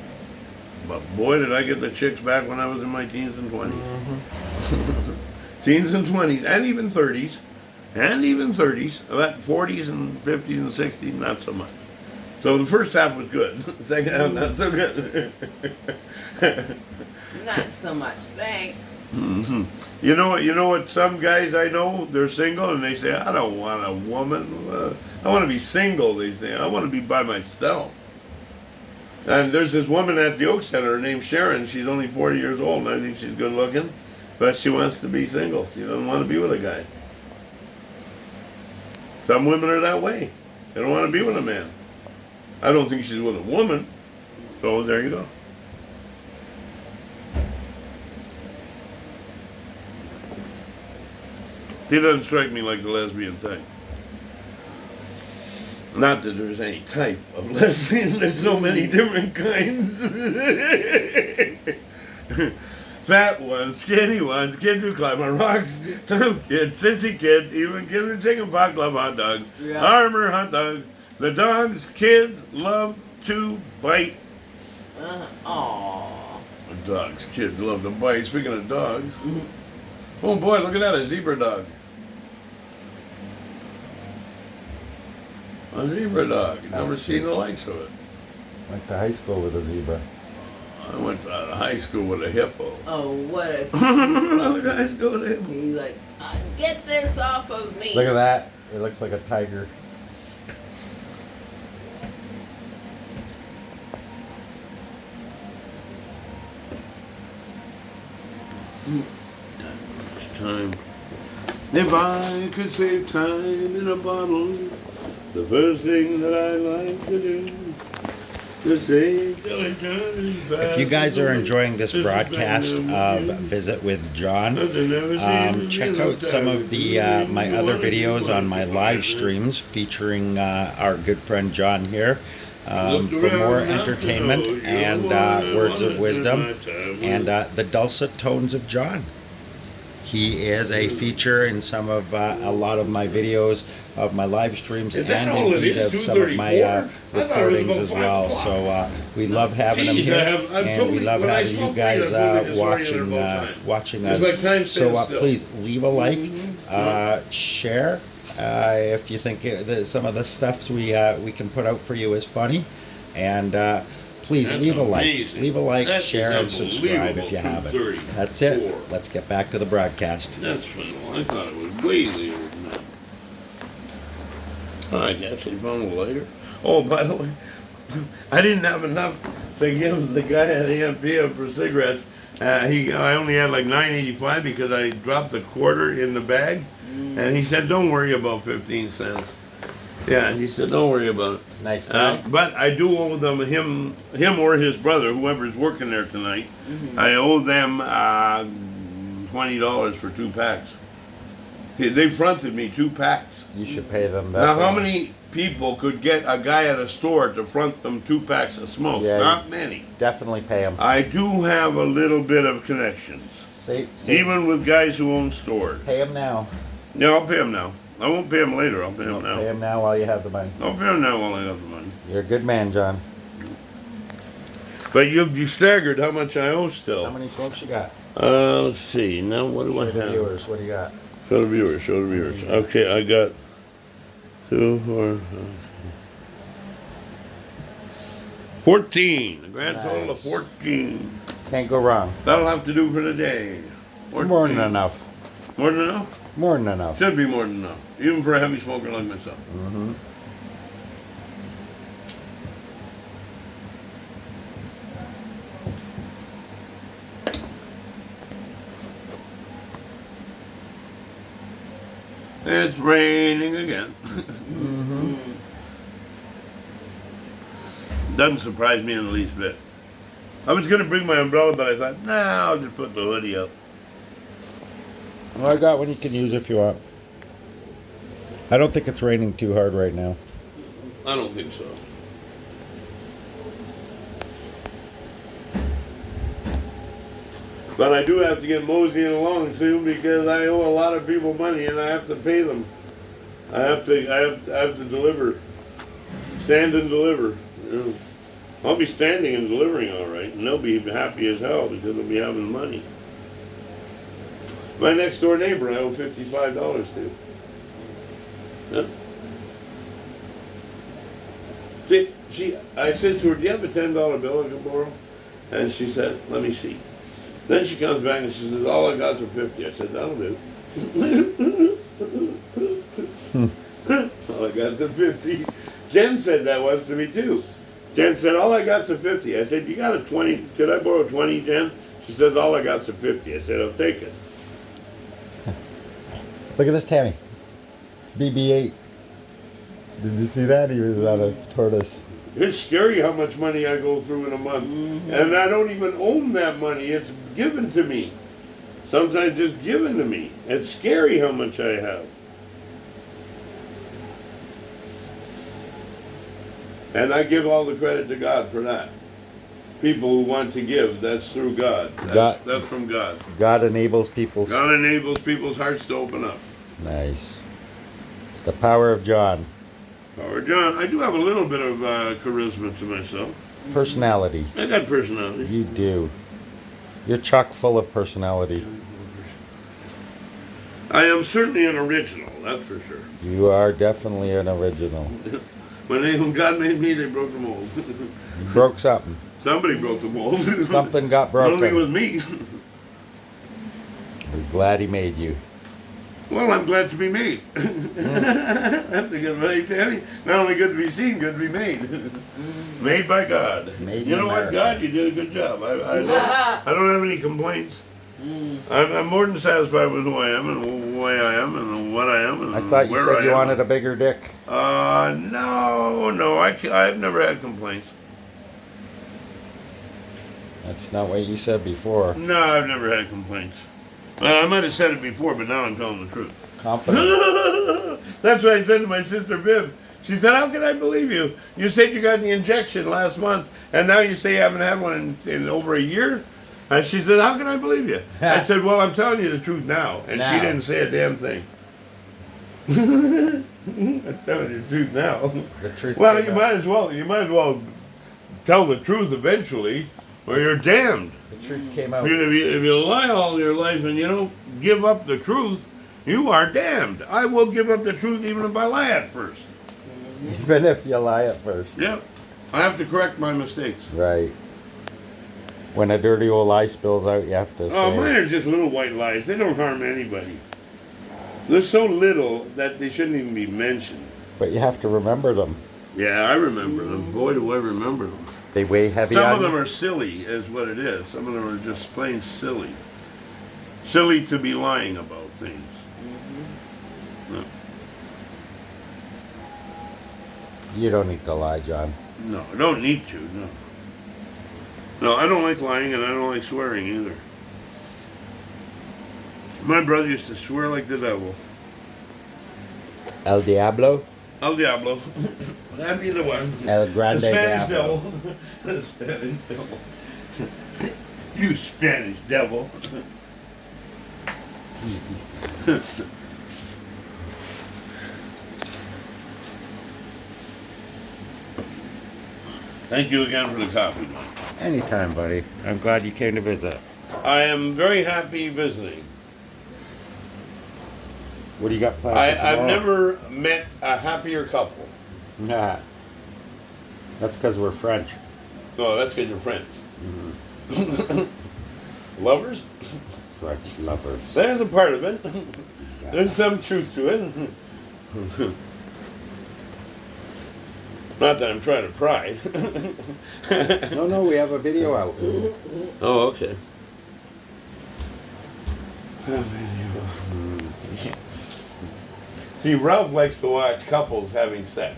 But boy, did I get the chicks back when I was in my teens and 20s. Mm-hmm. Teens and 20s, and even 30s. And even 30s. About 40s and 50s and 60s, not so much. So the first half was good. The second half, not so good. Not so much, thanks. Mm-hmm. You know what? Some guys I know, they're single, and they say, I don't want a woman. I want to be single, they say. I want to be by myself. And there's this woman at the Oak Center named Sharon. She's only 40 years old, and I think she's good looking. But she wants to be single. She doesn't want to be with a guy. Some women are that way. They don't want to be with a man. I don't think she's with a woman. So there you go. She doesn't strike me like the lesbian type. Not that there's any type of lesbian. There's so many different kinds. Fat ones, skinny ones, kids who climb on rocks, true kids, sissy kids, even kids with chicken pox love hot dogs. Yeah. Armor hot dogs. The dogs kids love to bite. Aww. The dogs kids love to bite. Speaking of dogs. Oh boy, look at that, a zebra dog. A zebra dog. Never seen the likes of it. Went to high school with a zebra. I went to high school with a hippo. Oh, what a I went to high school with a hippo. He's like, get this off of me. Look at that. It looks like a tiger. Time. If I could save time in a bottle, the first thing that I like to do is stay till it turns back. If you guys are enjoying this broadcast of Visit with John, check out some of the my other videos on my live streams featuring our good friend John here. For more entertainment and words of wisdom and the dulcet tones of John. He is a feature in some of a lot of my videos of my live streams Is and that all it indeed is? of some of my 2:34? I thought it was recordings about as 5 well. o'clock. So we love having him Jeez, here, I'm and we totally- love when I having you smoke guys weed, I'm totally watching disoriented about time. watching It's us. like time So stands still. please leave a like, share if you think some of the stuff we can put out for you is funny, and please That's leave a like, amazing. That is share, and subscribe if you haven't. 2:34. That's it. Let's get back to the broadcast. That's phenomenal. I thought it was way later than that. Oh, I guess they found a later. Oh, by the way, I didn't have enough to give the guy at AMP for cigarettes. I only had like $9.85 because I dropped a quarter in the bag, and he said, "Don't worry about 15 cents." Yeah, he said, "Don't worry about it." Nice guy. But I do owe them him or his brother, whoever's working there tonight. I owe them $20 for 2 packs. They fronted me 2 packs. You should pay them that. Now, how many people could get a guy at a store to front them 2 packs of smoke? Yeah, Not many. Definitely pay them. I do have a little bit of connections, even with guys who own stores. Pay them now. Yeah, I'll pay them now. I won't pay them later. I'll pay them now. Pay them now while you have the money. I'll pay them now while I have the money. You're a good man, John. But you'll be staggered how much I owe still. How many smokes you got? Let's see. Now what do I Show the have? viewers. What do you got? Show the viewers. Show the viewers. Okay, I got 2, 4, 14. A grand total of Nice. 14. Can't go wrong. That'll have to do for the day. 14. More than enough. More than enough? More than enough. Should be more than enough. Even for a heavy smoker like myself. Mm-hmm. It's raining again. Mm-hmm. Doesn't surprise me in the least bit. I was going to bring my umbrella, but I thought, nah, I'll just put the hoodie up. Well, I got one you can use if you want. I don't think it's raining too hard right now. I don't think so. But I do have to get moseying along soon because I owe a lot of people money and I have to pay them. I have to deliver. Stand and deliver. You know. I'll be standing and delivering all right, and they'll be happy as hell because they'll be having money. My next door neighbor I owe $55 to. Yeah. I said to her, "Do you have a $10 bill I can borrow?" And she said, "Let me see." Then she comes back and she says, "All I got's are 50." I said, "That'll do." All I got's are 50. Jen said that once to me too. Jen said, "All I got's are 50." I said, "You got a 20? Could I borrow 20, Jen?" She says, "All I got's are 50." I said, "I'll take it." Look at this, Tammy. It's BB-8. Did you see that? He was on a tortoise. It's scary how much money I go through in a month. Mhm. And I don't even own that money. It's given to me. Sometimes it's given to me. It's scary how much I have. And I give all the credit to God for that. People who want to give, that's through God. That's from God. God enables people's... God enables people's hearts to open up. Nice. It's the power of John. Or John, I do have a little bit of charisma to myself. Personality. I got personality. You do. You're chock full of personality. I am certainly an original, that's for sure. You are definitely an original. When God made me, they broke the mold. You broke something. Somebody broke the mold. Something got broken. Only with me. We're glad he made you. Well, I'm glad to be made. That's a good way, Tammy. Not only good to be seen, good to be made. Made by God. Made You in know what, America. God, you did a good job. I don't have any complaints. Mm. I'm more than satisfied with who I am and the way I am and what I am and I thought you where said I you am. wanted a bigger dick. No, I've never had complaints. That's not what you said before. No, I've never had complaints. I might have said it before, but now I'm telling the truth. Confidence. That's what I said to my sister Viv. She said, "How can I believe you? You said you got the injection last month, and now you say you haven't had one in over a year?" And she said, "How can I believe you?" I said, "Well, I'm telling you the truth now." And Now. she didn't say a damn thing. I'm telling you the truth now. The truth. Well, came you out. might as well tell the truth eventually, or you're damned. The truth came out. If you lie all your life and you don't give up the truth, you are damned. I will give up the truth even if I lie at first. Even if you lie at first. Yep. I have to correct my mistakes. Right. When a dirty old lie spills out, you have to Oh, say, mine are just little white lies. They don't harm anybody. They're so little that they shouldn't even be mentioned. but you have to remember them. Yeah, I remember them. Boy, do I remember them. They weigh heavy Some on of them you. are silly, is what it is. Some of them are just plain silly. Silly to be lying about things. Mhm. You don't need to lie, John. No, I don't need to, no. No, I don't like lying and I don't like swearing either. My brother used to swear like the devil. El Diablo? El Diablo. That'd be the one. El The Grande Spanish Diablo. devil. The Spanish devil. You Spanish devil. Thank you again for the coffee, Mike. Anytime, buddy. I'm glad you came to visit. I am very happy visiting. What do you got planned for I've tomorrow? never met a happier couple. Nah. That's because we're French. No, that's because you're friends. Mhm. Lovers? French lovers. There's a part of it. Yeah. There's some truth to it. Not that I'm trying to pry. No, we have a video out. Oh, okay. See, Ralph likes to watch couples having sex.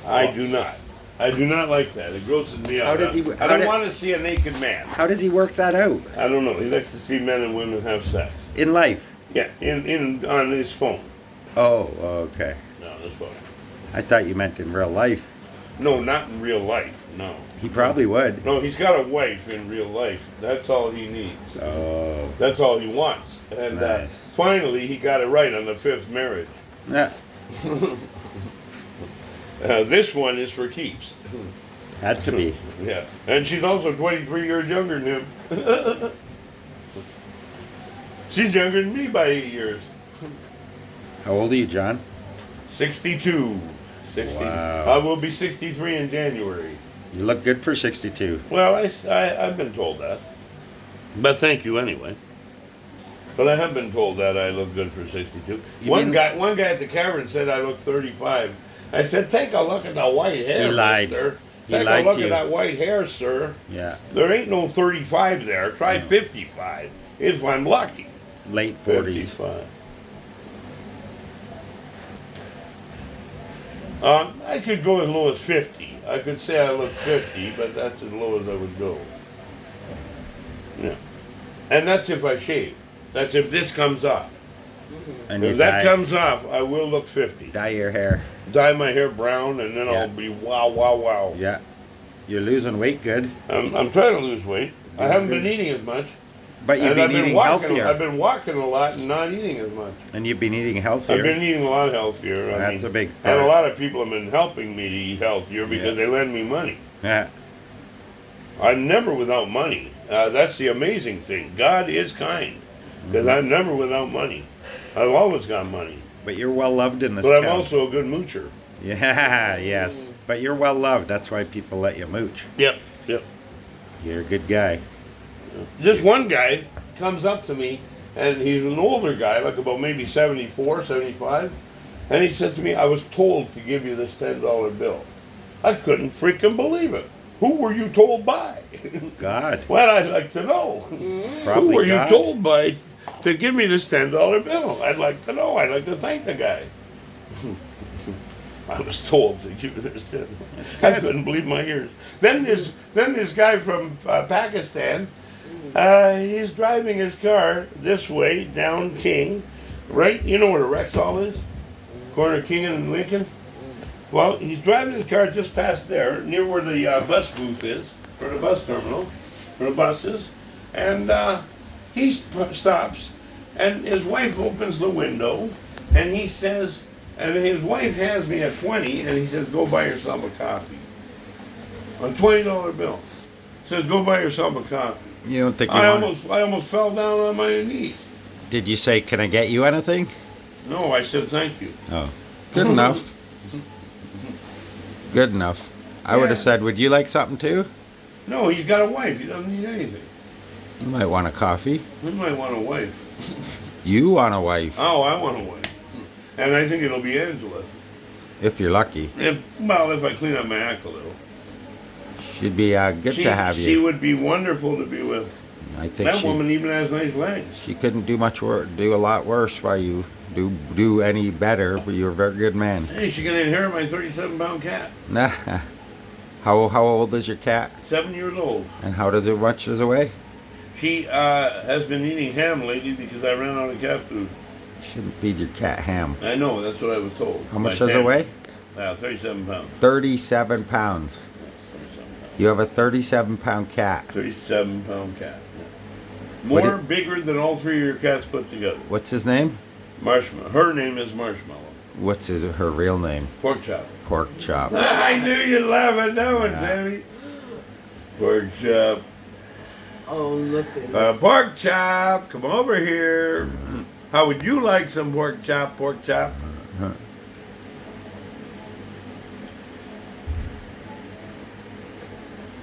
I do not. I do not like that. It grosses me out. How does he- I how don't did- want to see a naked man. How does he work that out? I don't know. He likes to see men and women have sex. In life? Yeah, in on his phone. Oh, okay. No, this phone. I thought you meant in real life. No, not in real life. No. He probably would. No, he's got a wife in real life. That's all he needs. Oh. That's all he wants. And Nice. finally, he got it right on the fifth marriage. Yeah. This one is for keeps. Had to be. Yeah. And she's also 23 years younger than him. She's younger than me by 8 years. How old are you, John? 62. 60. Wow. I will be 63 in January. You look good for 62. Well, I've been told that. But thank you anyway. But I have been told that I look good for 62. You One mean- guy at the cavern said I look 35. I said, take a look at the white hair, He lied. mister. He Take lied a look to at you. that white hair, sir. Yeah. There ain't no 35 there. Try No. 55 if I'm lucky. Late 40s. 55. I could go as low as 50. I could say I look 50, but that's as low as I would go. Yeah. And that's if I shave. That's if this comes off. And If you that dye, comes off, I will look 50. dye your hair. Dye my hair brown, and then Yeah. I'll be wow, wow, wow. Yeah. You're losing weight good. I'm trying to lose weight. I You're haven't good. been eating as much. But you've And been I've been eating walking. healthier. I've been walking a lot and not eating as much. And you've been eating healthier. I've been eating a lot healthier. That's a big part. And a lot of people have been helping me to eat healthier because they lend me money. Yeah. I'm never without money. That's the amazing thing. God is kind because Mhm. I'm never without money. I've always got money. But you're well loved in this But I'm town. also a good moocher. Yeah, yes. But you're well loved. That's why people let you mooch. Yep, yep. You're a good guy. This one guy comes up to me, and he's an older guy, like about maybe 74, 75, and he said to me, I was told to give you this $10 bill. I couldn't freaking believe it. Who were you told by? God. Well, I'd like to know. Probably Who were God. you told by to give me this $10 bill? I'd like to know. I'd like to thank the guy. I was told to give you this $10. I couldn't believe my ears. Then this guy from Pakistan, he's driving his car this way down King, right? You know where the Rexall is? Corner King and Lincoln? Well, he's driving his car just past there, near where the bus booth is, or the bus terminal, where the bus is. And he stops, and his wife opens the window, and he says, and his wife hands me a 20, and he says, go buy yourself a coffee. A $20 bill. Says, go buy yourself a coffee. You don't think you I want almost fell down on my knees. Did you say, can I get you anything? No, I said thank you. Oh. Good enough. Good enough. I would have Yeah. said, would you like something too? No, he's got a wife. He doesn't need anything. You might want a coffee. He might want a wife. You want a wife, Oh, I want a wife. And I think it'll be Angela. if you're lucky. If I clean up my act a little. She'd be good to have She you. would be wonderful to be with. I think That woman even has nice legs. she couldn't do much work, do a lot worse while you do any better. But you're a very good man. Hey, she can inherit my 37-pound cat. Nah. How old is your cat? 7 years old. And how does it much is away? She has been eating ham lately because I ran out of cat food. Shouldn't feed your cat ham. I know, that's what I was told. How much By does it Tammy. weigh? 37 pounds. 37 pounds. 37 pounds. You have a 37-pound cat. 37-pound cat. What More bigger than all three of your cats put together. What's his name? Marshmallow. Her name is Marshmallow. What's her real name? Pork chop. Pork chop. I knew you'd laugh at that one, Yeah. Tammy. Pork chop. Oh, look at that. Pork chop, come over here. How would you like some pork chop, pork chop? Huh.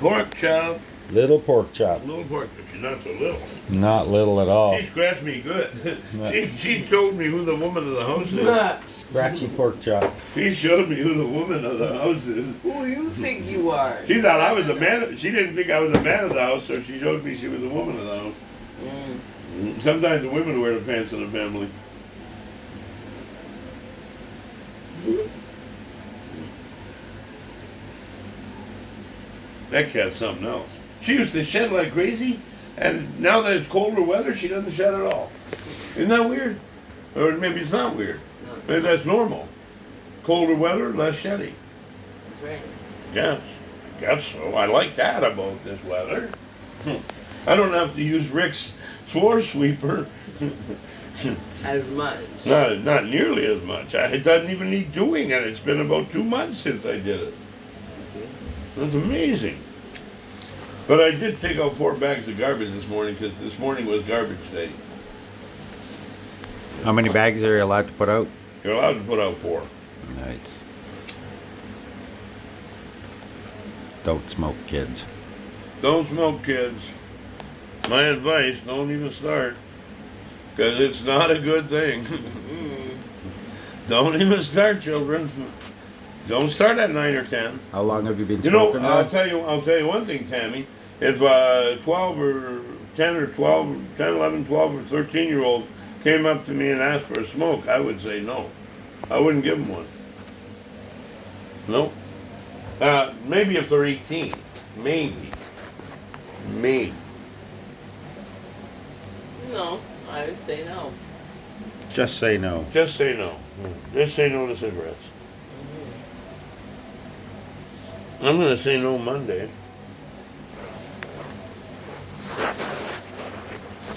Pork chop. Little pork chop. Little pork chop. She's not so little. Not little at all. She scratched me good. Yeah. She showed me who the woman of the house is. Scratchy pork chop. She showed me who the woman of the house is. Who you think you are? She thought I was the man. She didn't think I was the man of the house, so she showed me she was the woman of the house. Mm. Sometimes the women wear the pants in the family. That cat's something else. She used to shed like crazy, and now that it's colder weather, she doesn't shed at all. Isn't that weird? Or maybe it's not weird. Maybe that's normal. Colder weather, less shedding. That's right. Yes, I guess so. I like that about this weather. I don't have to use Rick's floor sweeper. As much. Not nearly as much. It doesn't even need doing, and it's been about 2 months since I did it. See? That's amazing. But I did take out 4 bags of garbage this morning because this morning was garbage day. How many bags are you allowed to put out? You're allowed to put out 4. Nice. Don't smoke, kids. Don't smoke, kids. My advice, don't even start. Because it's not a good thing. Mm. Don't even start, children. Don't start at 9 or 10. How long have you been You know, smoking I'll now? tell you one thing, Tammy. If 12 or 10 or 12, 10, 11, 12 or 13-year-old came up to me and asked for a smoke, I would say no. I wouldn't give them one. Nope. Maybe if they're 18. Maybe. Maybe. No, I would say no. Just say no. Just say no. Just say no to cigarettes. I'm gonna say no Monday.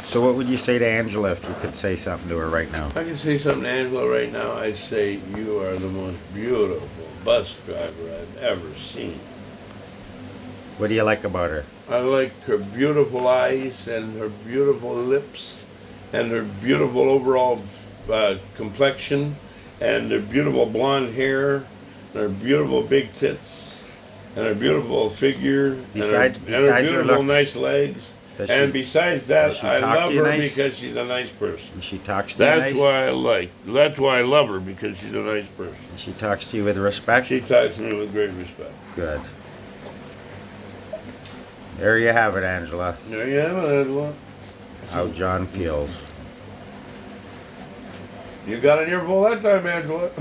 So what would you say to Angela if you could say something to her right now? If I could say something to Angela right now, I'd say you are the most beautiful bus driver I've ever seen. What do you like about her? I like her beautiful eyes and her beautiful lips and her beautiful overall complexion and her beautiful blonde hair and her beautiful big tits and her beautiful figure Besides and her your beautiful looks, nice legs. does And she, besides does that, she I talk to love you her nice? because she's a nice person. she talks to you That's nice? why I like. That's why I love her, because she's a nice person. She talks to you with respect? She talks to me with great respect. Good. There you have it, Angela. There you have it, Angela. How John feels. You got an earful that time, Angela.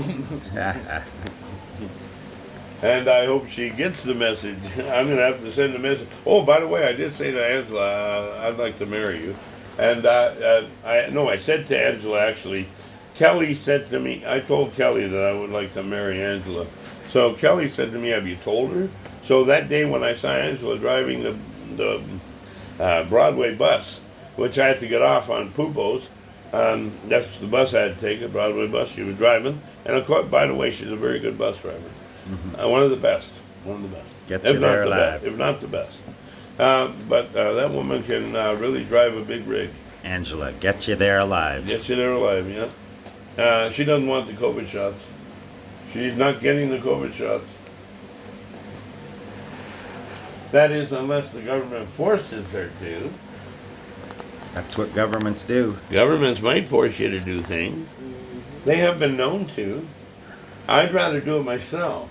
And I hope she gets the message. I'm going to have to send a message. Oh, by the way, I did say to Angela, I'd like to marry you. And I said to Angela, actually, Kelly said to me, I told Kelly that I would like to marry Angela. So Kelly said to me, have you told her? So that day when I saw Angela driving the Broadway bus, which I had to get off on Pubo's, that's the bus I had to take, the Broadway bus she was driving. And of course, by the way, she's a very good bus driver. Mm-hmm. One of the best. One of the best. Gets you there alive. If not the best. But that woman can really drive a big rig. Angela, gets you there alive. Gets you there alive, yeah. She doesn't want the COVID shots. She's not getting the COVID shots. That is, unless the government forces her to. That's what governments do. Governments might force you to do things. They have been known to. I'd rather do it myself.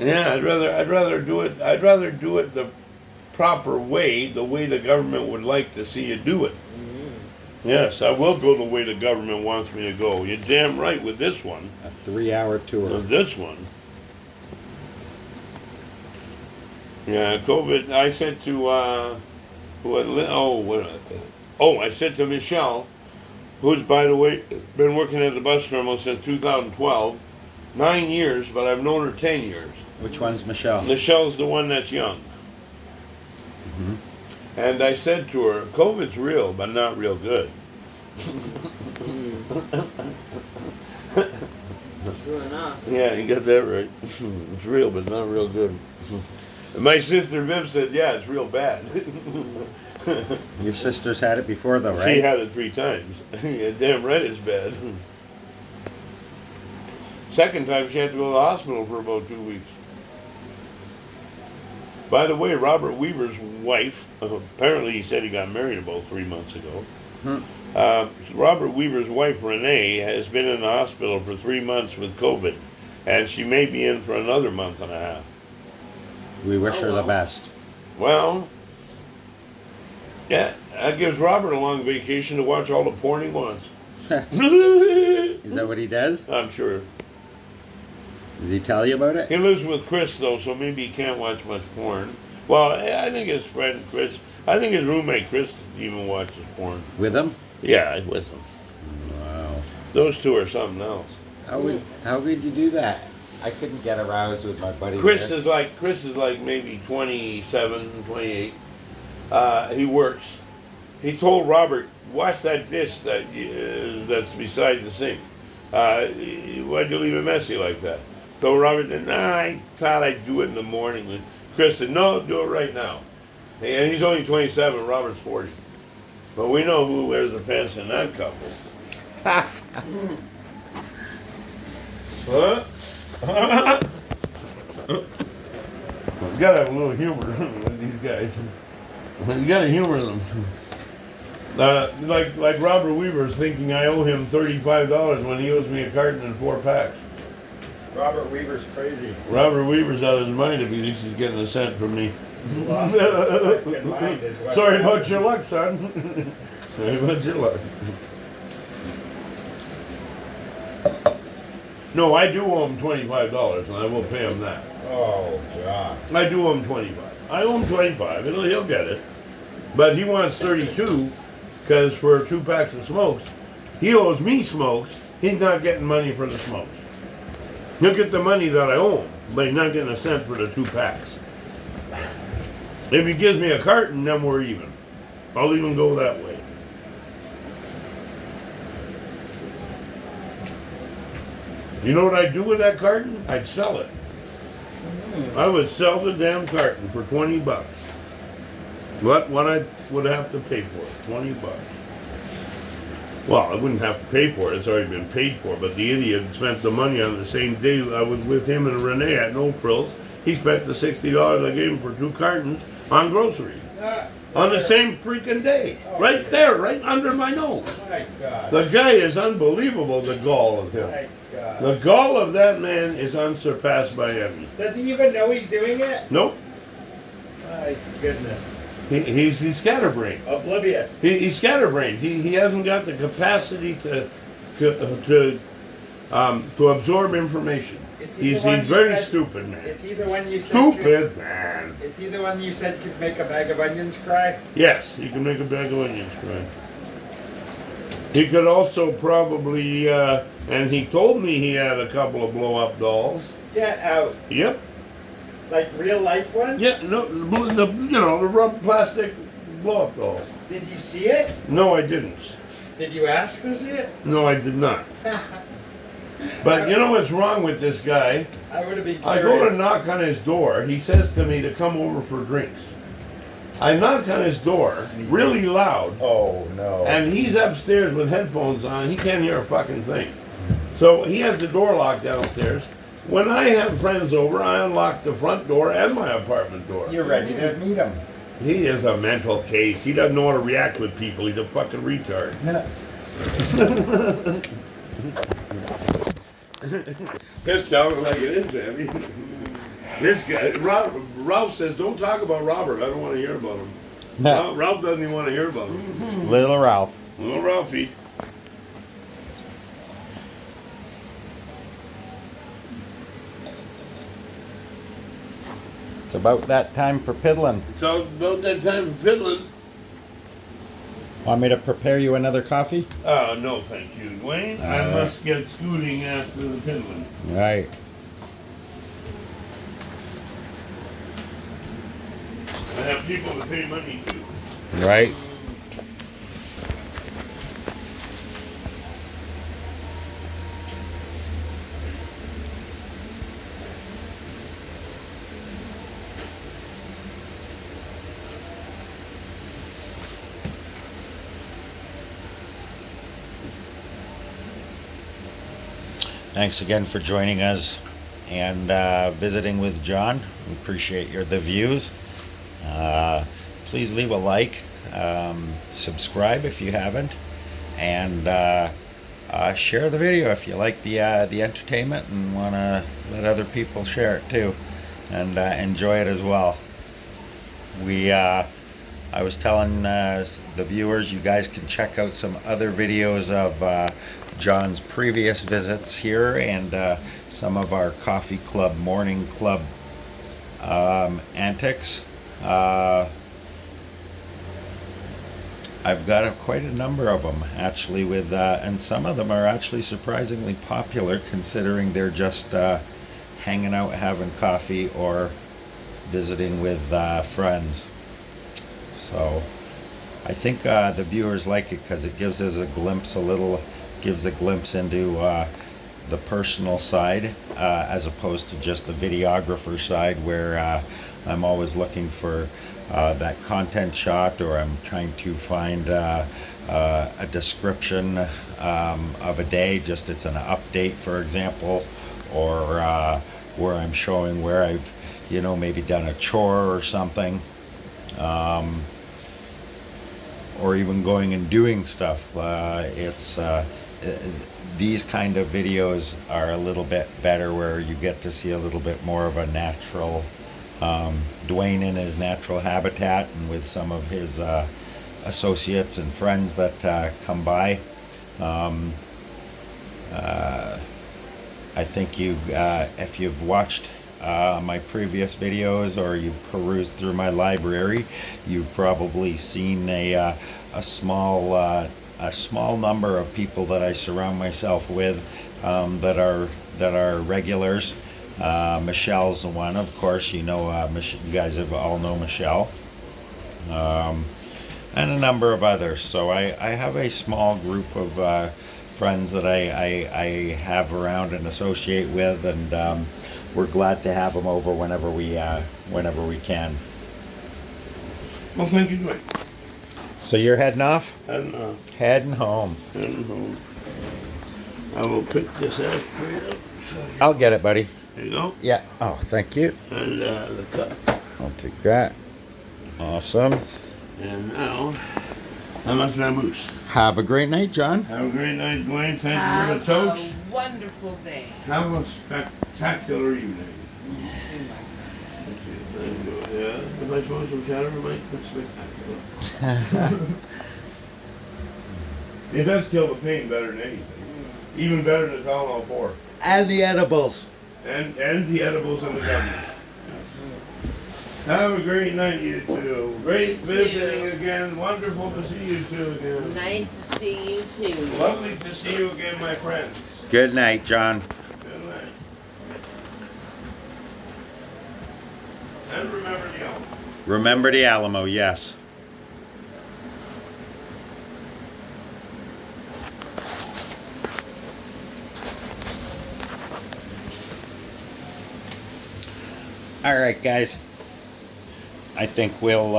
Yeah, I'd rather do it the proper way, the way the government would like to see you do it. Yes, I will go the way the government wants me to go. You're damn right with this one. A 3-hour tour. With this one. Yeah, COVID. I said to I said to Michelle, who's by the way been working at the bus terminal since 2012, 9 years, but I've known her 10 years. Which one's Michelle? Michelle's the one that's young. Mm-hmm. And I said to her, COVID's real, but not real good. True enough. Yeah, you got that right. It's real, but not real good. And my sister Viv said, yeah, it's real bad. Your sister's had it before, though, right? She had it 3 times. Yeah, damn right it's bad. Second time she had to go to the hospital for about 2 weeks. By the way, Robert Weaver's wife, apparently he said he got married about 3 months ago. Robert Weaver's wife, Renee, has been in the hospital for 3 months with COVID, and she may be in for another month and a half. We wish her the best. Well, yeah, that gives Robert a long vacation to watch all the porn he wants. Is that what he does? I'm sure. Does he tell you about it? He lives with Chris, though, so maybe he can't watch much porn. Well, I think his friend Chris, I think his roommate Chris even watches porn. With him? Yeah, with him. Wow. Those two are something else. How would you do that? I couldn't get aroused with my buddy. Chris there. is like maybe 27, 28. He works. He told Robert, "Wash that dish that's beside the sink. Why'd you leave it messy like that?" So Robert said, "Nah, I thought I'd do it in the morning." And Chris said, "No, do it right now." And he's only 27. Robert's 40. But we know who wears the pants in that couple. What? You gotta have a little humor with these guys. You gotta humor them. Like Robert Weaver's thinking I owe him $35 when he owes me a carton and 4 packs. Robert Weaver's crazy. Robert Weaver's out of his mind if he thinks he's getting a cent from me. Sorry about your luck, son. Sorry about your luck. No, I do owe him $25, and I will pay him that. Oh, John. I do owe him 25. I owe him 25. He'll get it. But he wants 32, because for 2 packs of smokes, he owes me smokes. He's not getting money for the smokes. He'll get the money that I owe him, but he's not getting a cent for the 2 packs. If he gives me a carton, then we're even. I'll even go that way. You know what I'd do with that carton? I'd sell it. I would sell the damn carton for $20. What I would have to pay for it, $20. Well, I wouldn't have to pay for it, it's already been paid for, but the idiot spent the money on the same day I was with him and Renee at No Frills. He spent the $60 I gave him for 2 cartons on groceries. On the same freaking day. Right there, right under my nose. My God. The guy is unbelievable, the gall of him. My God. The gall of that man is unsurpassed by any. Does he even know he's doing it? Nope. My goodness. He's scatterbrained. Oblivious. He's scatterbrained. He hasn't got the capacity to absorb information. Is he He's the one you very said- stupid, man. Is he the one you said Stupid, man. Is he the one you said could make a bag of onions cry? Yes, he can make a bag of onions cry. He could also probably, and he told me he had a couple of blow-up dolls. Get out. Yep. Like real life ones? Yeah, no, the rubber plastic blow-up dolls. Did you see it? No, I didn't. Did you ask to see it? No, I did not. But you know what's wrong with this guy? I would have been I curious. go to knock on his door. He says to me to come over for drinks. I knock on his door really loud, Oh no. and he's upstairs with headphones on. He can't hear a fucking thing. So he has the door locked downstairs. When I have friends over, I unlock the front door and my apartment door. You're ready to meet him. He is a mental case. He doesn't know how to react with people. He's a fucking retard. That sounds like it is, Debbie. This guy, Ralph says, don't talk about Robert. I don't want to hear about him. Ralph doesn't even want to hear about him. Little Ralph. Little Ralphie. It's about that time for piddling. It's all about that time for piddling. Want me to prepare you another coffee? Oh, no, thank you, Dwayne. I All right. must get scooting after the piddling. Right. I have people to pay money to. Right. Thanks again for joining us and visiting with John. We appreciate the views. Please leave a like, subscribe if you haven't, and share the video if you like the entertainment and want to let other people share it too and enjoy it as well. I was telling the viewers, you guys can check out some other videos of John's previous visits here and some of our coffee club, morning club antics. I've got quite a number of them actually with, and some of them are actually surprisingly popular considering they're just hanging out, having coffee or visiting with friends. So I think the viewers like it because it gives us a glimpse, gives a glimpse into the personal side as opposed to just the videographer side where I'm always looking for that content shot, or I'm trying to find a description of a day, just it's an update for example, or where I'm showing where I've maybe done a chore or something, or even going and doing stuff. These kind of videos are a little bit better where you get to see a little bit more of a natural Dwayne in his natural habitat and with some of his associates and friends that come by. I think you, if you've watched my previous videos or you've perused through my library, you've probably seen a small number of people that I surround myself with that are regulars. Michelle's one, of course. You know, you guys have all know Michelle, and a number of others. So I have a small group of friends that I have around and associate with, and we're glad to have them over whenever we can. Well, thank you, Dwayne. So you're heading off? And Heading home. I will pick this ashtray up. I'll get it, buddy. There you go. Yeah. Oh, thank you. And the cup. I'll take that. Awesome. And now, that must be a moose. Have a great night, John. Have a great night, Dwayne. Thank you for the Have toast. a wonderful day. Have a spectacular evening. You too, my Thank you. Thank you. Yeah. If I smoke some shadow, it might be spectacular. It does kill the pain better than anything. Even better than Tylenol 4. And the edibles. And the edibles and the gummies. Have a great night, you two. Great You visiting too. again. Wonderful to see you two again. Nice to see you too. Lovely to see you again, my friends. Good night, John. Good night. And remember the Alamo. Remember the Alamo, yes. All right, guys. I think we'll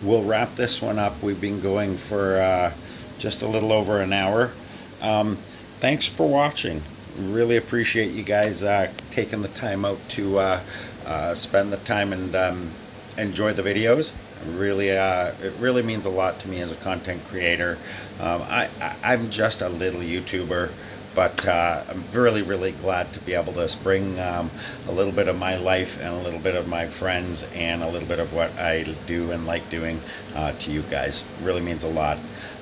wrap this one up. We've been going for just a little over an hour. Thanks for watching. Really appreciate you guys taking the time out to spend the time and enjoy the videos. Really, it really means a lot to me as a content creator. I'm just a little YouTuber, but I'm really glad to be able to bring a little bit of my life and a little bit of my friends and a little bit of what I do and like doing to you guys. Really means a lot.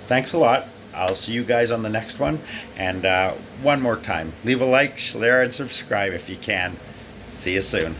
Thanks a lot. I'll see you guys on the next one. And one more time, leave a like, share, and subscribe if you can. See you soon.